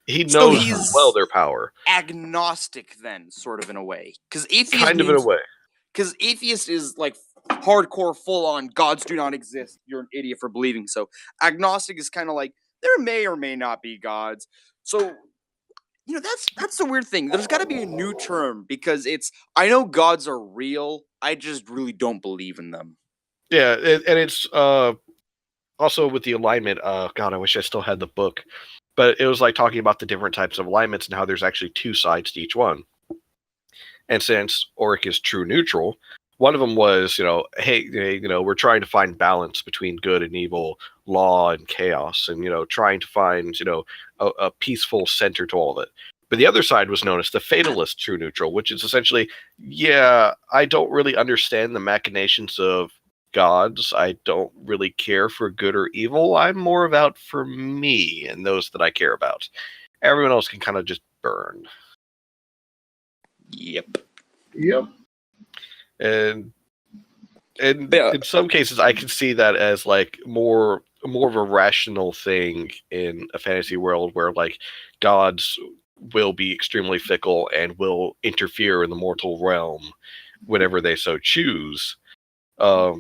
He knows well their power. Agnostic, then, sort of in a way, because atheist kind of in a way. Because atheist is like hardcore, full on. Gods do not exist. You're an idiot for believing so. Agnostic is kind of like there may or may not be gods. So that's the weird thing. There's got to be a new term because I know gods are real. I just really don't believe in them. Yeah, and it's also with the alignment. God, I wish I still had the book, but it was like talking about the different types of alignments and how there's actually two sides to each one. And since Auric is true neutral, one of them was, hey, we're trying to find balance between good and evil, law and chaos, and trying to find, a peaceful center to all of it. But the other side was known as the fatalist true neutral, which is essentially, yeah, I don't really understand the machinations of gods. I don't really care for good or evil. I'm more about for me and those that I care about. Everyone else can kind of just burn. Yep. And in some cases, I can see that as like more of a rational thing in a fantasy world where like gods will be extremely fickle and will interfere in the mortal realm whenever they so choose. I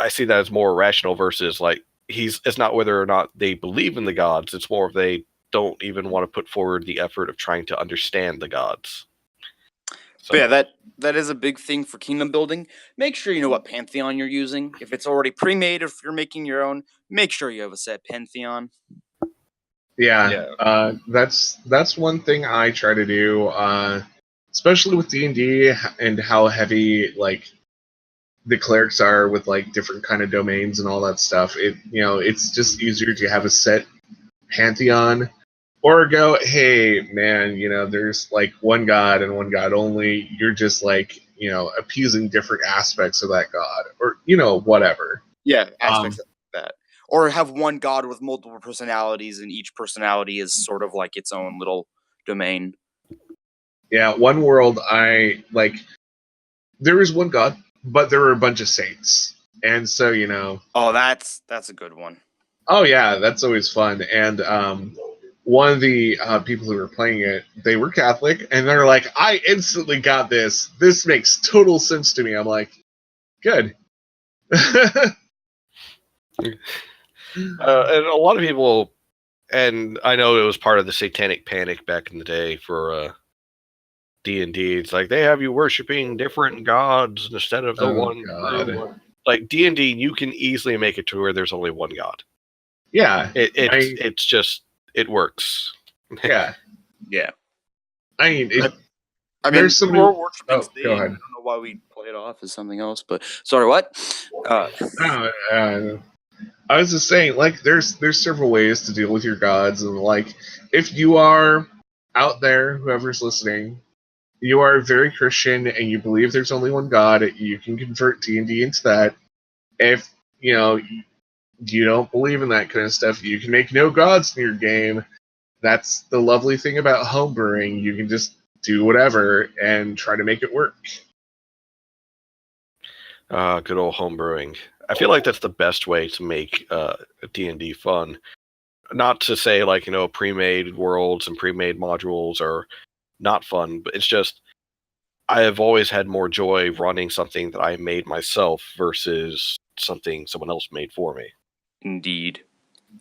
see that as more rational versus like it's not whether or not they believe in the gods, it's more of they don't even want to put forward the effort of trying to understand the gods. So. But yeah, that is a big thing for kingdom building. Make sure you know what pantheon you're using. If it's already pre-made, if you're making your own, make sure you have a set pantheon. Yeah. That's one thing I try to do, especially with D&D and how heavy like the clerics are with like different kind of domains and all that stuff. It's just easier to have a set pantheon. Or go, hey, man, there's like one god and one god only. You're just like, appeasing different aspects of that god. Or, whatever. Yeah, aspects of that. Or have one god with multiple personalities, and each personality is sort of like its own little domain. Yeah, one world there is one god, but there are a bunch of saints. And so, Oh, that's a good one. Oh, yeah, that's always fun. And, one of the people who were playing it, they were Catholic, and they're like, I instantly got this. This makes total sense to me. I'm like, good. And a lot of people, and I know it was part of the satanic panic back in the day for D&D. It's like they have you worshiping different gods instead of the one God. Like D&D, you can easily make it to where there's only one god. Yeah, it's just it works. Yeah. I mean, there's some more worshiping. Go ahead. I don't know why we play it off as something else, but sorry, what? I was just saying, like, there's several ways to deal with your gods, and like, if you are out there, whoever's listening, you are very Christian and you believe there's only one God, you can convert D&D into that. If you don't believe in that kind of stuff, you can make no gods in your game. That's the lovely thing about homebrewing. You can just do whatever and try to make it work. Good old homebrewing. I feel like that's the best way to make D&D fun. Not to say like, pre-made worlds and pre-made modules are not fun, but it's just I have always had more joy running something that I made myself versus something someone else made for me. Indeed.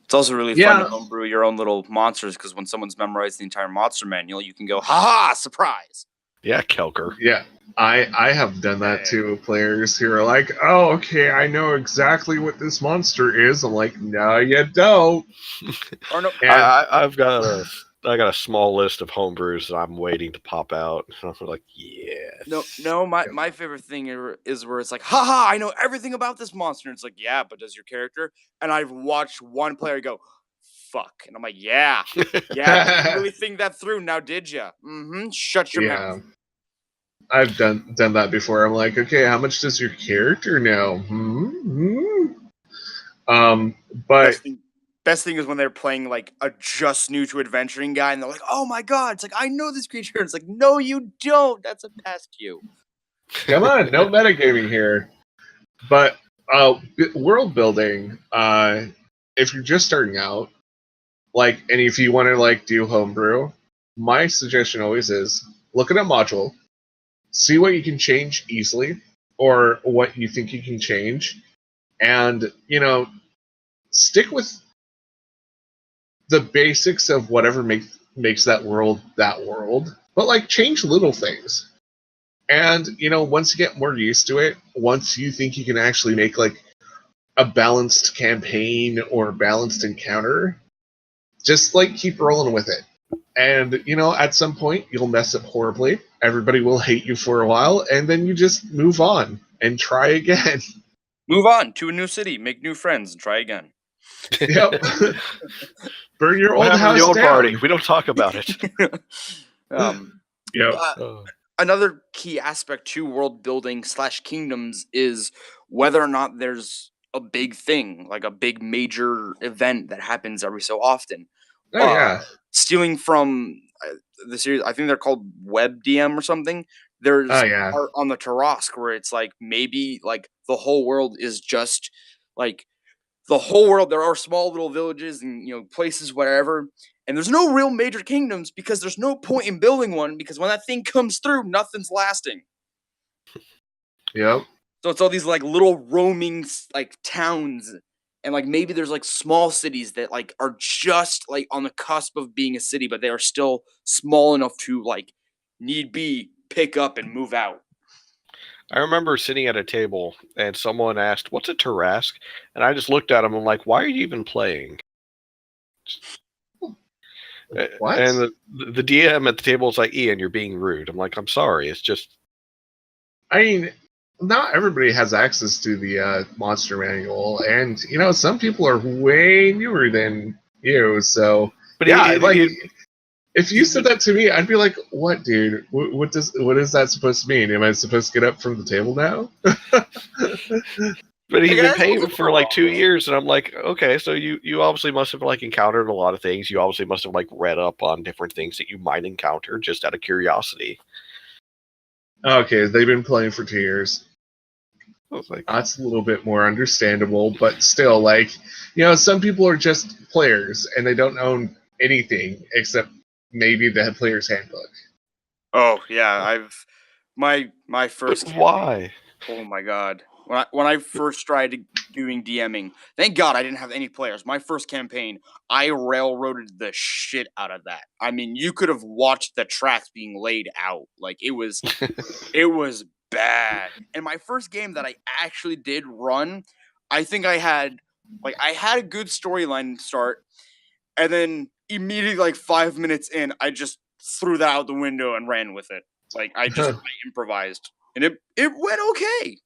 It's also really fun to homebrew your own little monsters, because when someone's memorized the entire monster manual, you can go, ha-ha, surprise! Yeah, Kelker. Yeah, I have done that too with players who are like, oh, okay, I know exactly what this monster is. I'm like, no, you don't. Or no, I've got a small list of homebrews that I'm waiting to pop out. I'm like, yes. No, my favorite thing is where it's like, haha, I know everything about this monster. And it's like, yeah, but does your character? And I've watched one player go, fuck. And I'm like, yeah, you really think that through now, did you? Mm-hmm. Shut your mouth. I've done that before. I'm like, okay, how much does your character know? But best thing is when they're playing like a just new to adventuring guy, and they're like, "Oh my god!" It's like, I know this creature. It's like, no, you don't. That's a past cue. Come on, no metagaming here. But world building, if you're just starting out, like, and if you want to like do homebrew, my suggestion always is look at a module, see what you can change easily, or what you think you can change, and stick with the basics of whatever makes that world, but like change little things. And once you get more used to it, once you think you can actually make like a balanced campaign or a balanced encounter, just like keep rolling with it. And at some point you'll mess up horribly. Everybody will hate you for a while, and then you just move on and try again. Move on to a new city, make new friends, and try again. Yep. Burn your What old happened to house the old down. party? We don't talk about it. Yep. Another key aspect to world building / kingdoms is whether or not there's a big thing, like a big major event that happens every so often. Oh yeah. Stealing from the series, I think they're called Web DM or something. There's art on the Tarask where it's like maybe like the whole world is just like the whole world. There are small little villages and places, whatever, and there's no real major kingdoms because there's no point in building one because when that thing comes through, nothing's lasting. Yep. So it's all these like little roaming like towns, and like maybe there's like small cities that like are just like on the cusp of being a city, but they are still small enough to like need be pick up and move out. I remember sitting at a table and someone asked, "What's a Tarask?" And I just looked at him and I'm like, "Why are you even playing?" What? And the DM at the table is like, "Ian, you're being rude." I'm like, "I'm sorry. It's just." I mean, not everybody has access to the monster manual, and some people are way newer than you. So, But yeah, if you said that to me, I'd be like, "What, dude? What is that supposed to mean? Am I supposed to get up from the table now?" But he's been paying for like 2 years, and I'm like, okay, so you obviously must have like encountered a lot of things. You obviously must have like read up on different things that you might encounter just out of curiosity. Okay, they've been playing for 2 years. Like, that's a little bit more understandable, but still, like, some people are just players and they don't own anything except maybe the player's handbook. Oh yeah, my first. But why? Oh my god. When I first tried doing DMing, thank God I didn't have any players. My first campaign, I railroaded the shit out of that. I mean, you could have watched the tracks being laid out. Like it was bad. And my first game that I actually did run, I think I had a good storyline start, and then immediately like 5 minutes in, I just threw that out the window and ran with it. Like I improvised. And it went okay.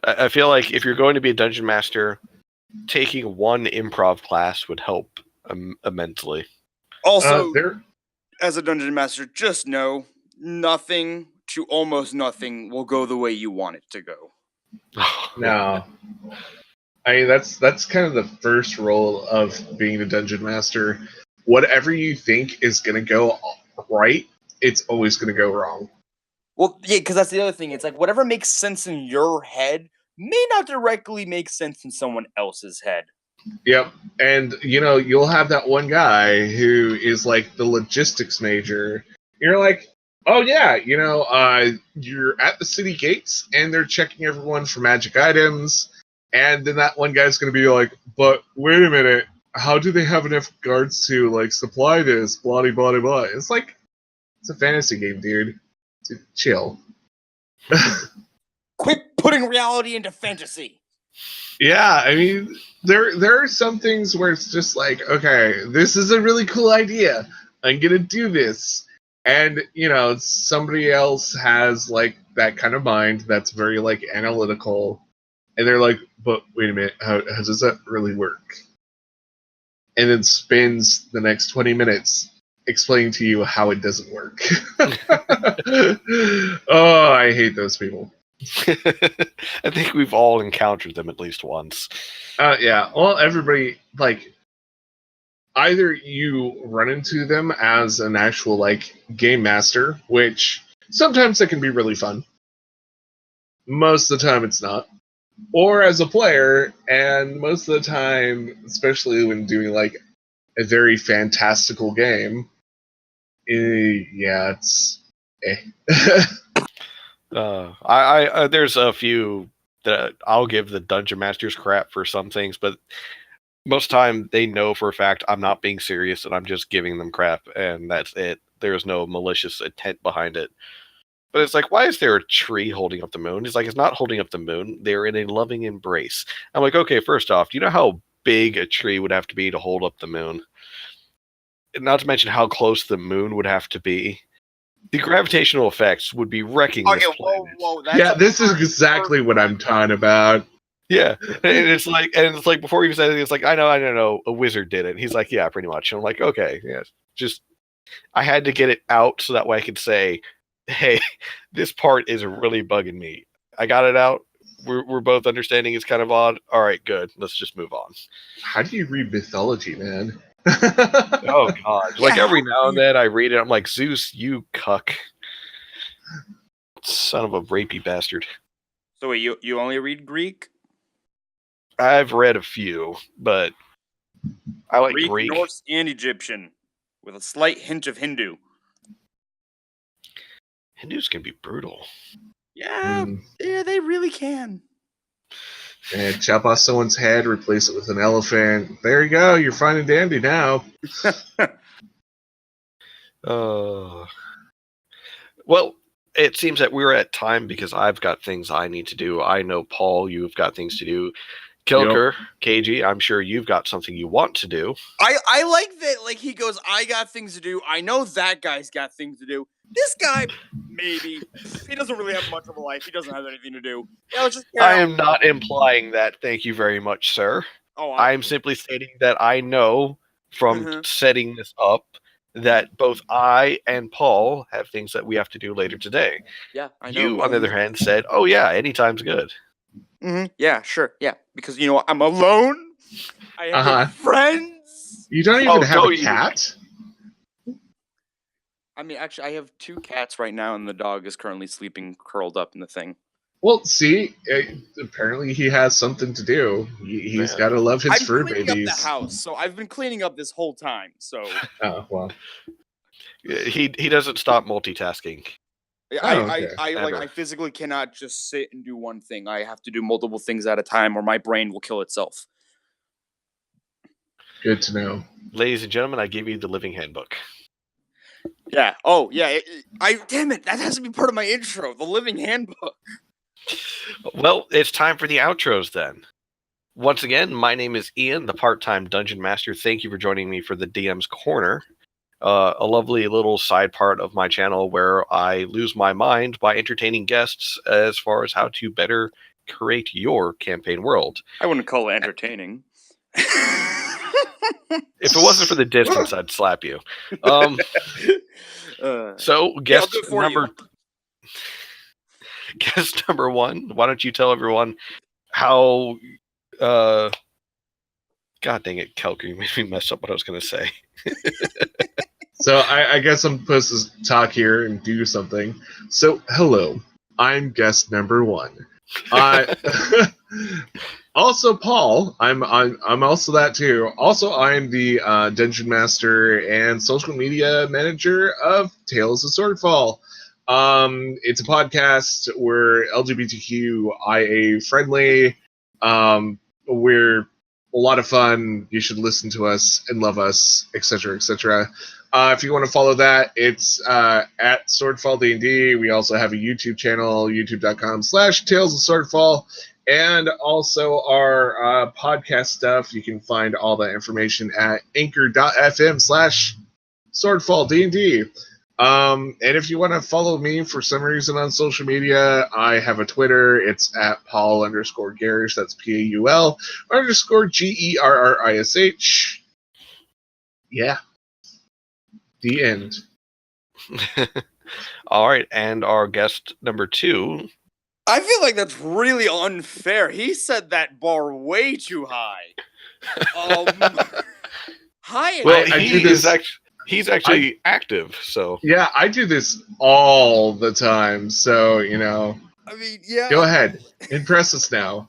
I feel like if you're going to be a dungeon master, taking one improv class would help immensely. Also, as a dungeon master, just know nothing to almost nothing will go the way you want it to go. No. I mean, that's kind of the first role of being a dungeon master. Whatever you think is going to go right, it's always going to go wrong. Well, yeah, because that's the other thing. It's like whatever makes sense in your head may not directly make sense in someone else's head. Yep. And, you'll have that one guy who is like the logistics major. You're like, oh, yeah, you're at the city gates and they're checking everyone for magic items. And then that one guy's going to be like, but wait a minute. How do they have enough guards to, like, supply this? Blah, blah, blah, blah. It's like, it's a fantasy game, dude. Chill. Quit putting reality into fantasy. Yeah, I mean, there are some things where it's just like, okay, this is a really cool idea. I'm gonna do this. And, somebody else has, like, that kind of mind that's very, like, analytical. And they're like, but wait a minute, how does that really work? And then spends the next 20 minutes explaining to you how it doesn't work. Oh, I hate those people. I think we've all encountered them at least once. Yeah. Well, everybody, like, either you run into them as an actual, like, game master, which sometimes it can be really fun. Most of the time it's not. Or as a player, and most of the time, especially when doing, like, a very fantastical game, it's there's a few that I'll give the dungeon masters crap for some things, but most of the time they know for a fact I'm not being serious and I'm just giving them crap, and that's it. There's no malicious intent behind it. But it's like, why is there a tree holding up the moon? He's like, it's not holding up the moon. They're in a loving embrace. I'm like, okay, first off, do you know how big a tree would have to be to hold up the moon? Not to mention how close the moon would have to be. The gravitational effects would be wrecking this planet. whoa, Yeah, this is exactly what I'm talking about. Yeah, and it's like before he even said anything, it's like, I know, a wizard did it. And he's like, yeah, pretty much. And I'm like, okay, yeah, just I had to get it out so that way I could say, hey, this part is really bugging me. I got it out. We're both understanding it's kind of odd. All right, good. Let's just move on. How do you read mythology, man? Oh god! Like every now and then I read it, I'm like, Zeus, you cuck, son of a rapey bastard. So wait, you only read Greek? I've read a few, but I like Greek. Norse, and Egyptian, with a slight hint of Hindu. Hindus can be brutal. Yeah, yeah, they really can. And chop off someone's head, replace it with an elephant. There you go. You're fine and dandy now. Well, it seems that we're at time because I've got things I need to do. I know, Paul, you've got things to do. Kelker, Keiji, I'm sure you've got something you want to do. I like that, like, he goes, I got things to do. I know that guy's got things to do. This guy, maybe. He doesn't really have much of a life. He doesn't have anything to do. I am not implying that. Thank you very much, sir. I'm simply stating that I know from setting this up that both I and Paul have things that we have to do later today. Yeah, I know. You, on the other hand, said, oh yeah, anytime's good. Yeah, sure. Yeah, because, you know, I'm alone. I have no friends. You don't even have a cat? I mean, actually, I have 2 cats right now, and the dog is currently sleeping curled up in the thing. Well, see, apparently he has something to do. He's got to love his fur babies. I'm cleaning up the house, so I've been cleaning up this whole time. So. Oh well. He doesn't stop multitasking. I physically cannot just sit and do one thing. I have to do multiple things at a time, or my brain will kill itself. Good to know. Ladies and gentlemen, I give you the Living Handbook. Yeah. Oh, yeah. Damn it. That has to be part of my intro. The Living Handbook. Well, it's time for the outros then. Once again, my name is Ian, the part-time Dungeon Master. Thank you for joining me for the DM's Corner. A lovely little side part of my channel where I lose my mind by entertaining guests as far as how to better create your campaign world. I wouldn't call it entertaining. If it wasn't for the distance, I'd slap you. So, guest number 1, why don't you tell everyone how... God dang it, Kelker, you made me mess up what I was going to say. So I guess I'm supposed to talk here and do something. So, hello, I'm guest number 1. Also, Paul, I'm also that too. Also, I'm the Dungeon Master and social media manager of Tales of Swordfall. It's a podcast. We're LGBTQIA friendly. We're a lot of fun. You should listen to us and love us, etc., etc. If you want to follow that, it's at Swordfall D&D. We also have a YouTube channel, youtube.com/Tales of Swordfall. And also our podcast stuff. You can find all that information at anchor.fm/SwordfallD&D. And if you want to follow me for some reason on social media, I have a Twitter. It's at Paul_Garish. That's PAUL_GERRISH. Yeah. The end. All right. And our guest number 2. I feel like that's really unfair. He set that bar way too high. Hi. Well, he's actually active, so. Yeah, I do this all the time, so, you know. I mean, yeah. Go ahead. Impress us now.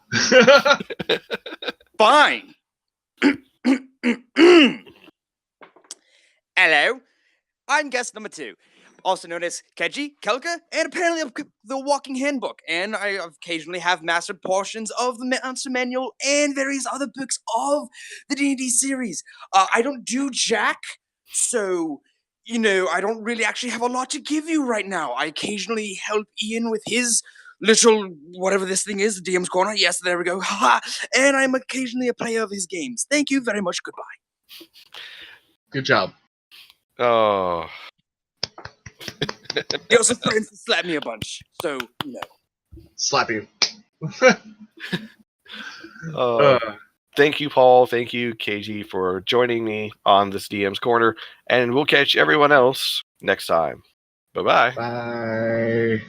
Fine. Hello. I'm guest number 2. also known as Keiji, Kelker, and apparently the Walking Handbook. And I occasionally have mastered portions of the Monster Manual and various other books of the D&D series. I don't do jack, so, I don't really actually have a lot to give you right now. I occasionally help Ian with his little, whatever this thing is, the DM's Corner. Yes, there we go. And I'm occasionally a player of his games. Thank you very much. Goodbye. Good job. Oh. He also threatens to slap me a bunch, so, Slap you. Thank you, Paul. Thank you, Keiji, for joining me on this DM's Corner. And we'll catch everyone else next time. Bye-bye. Bye.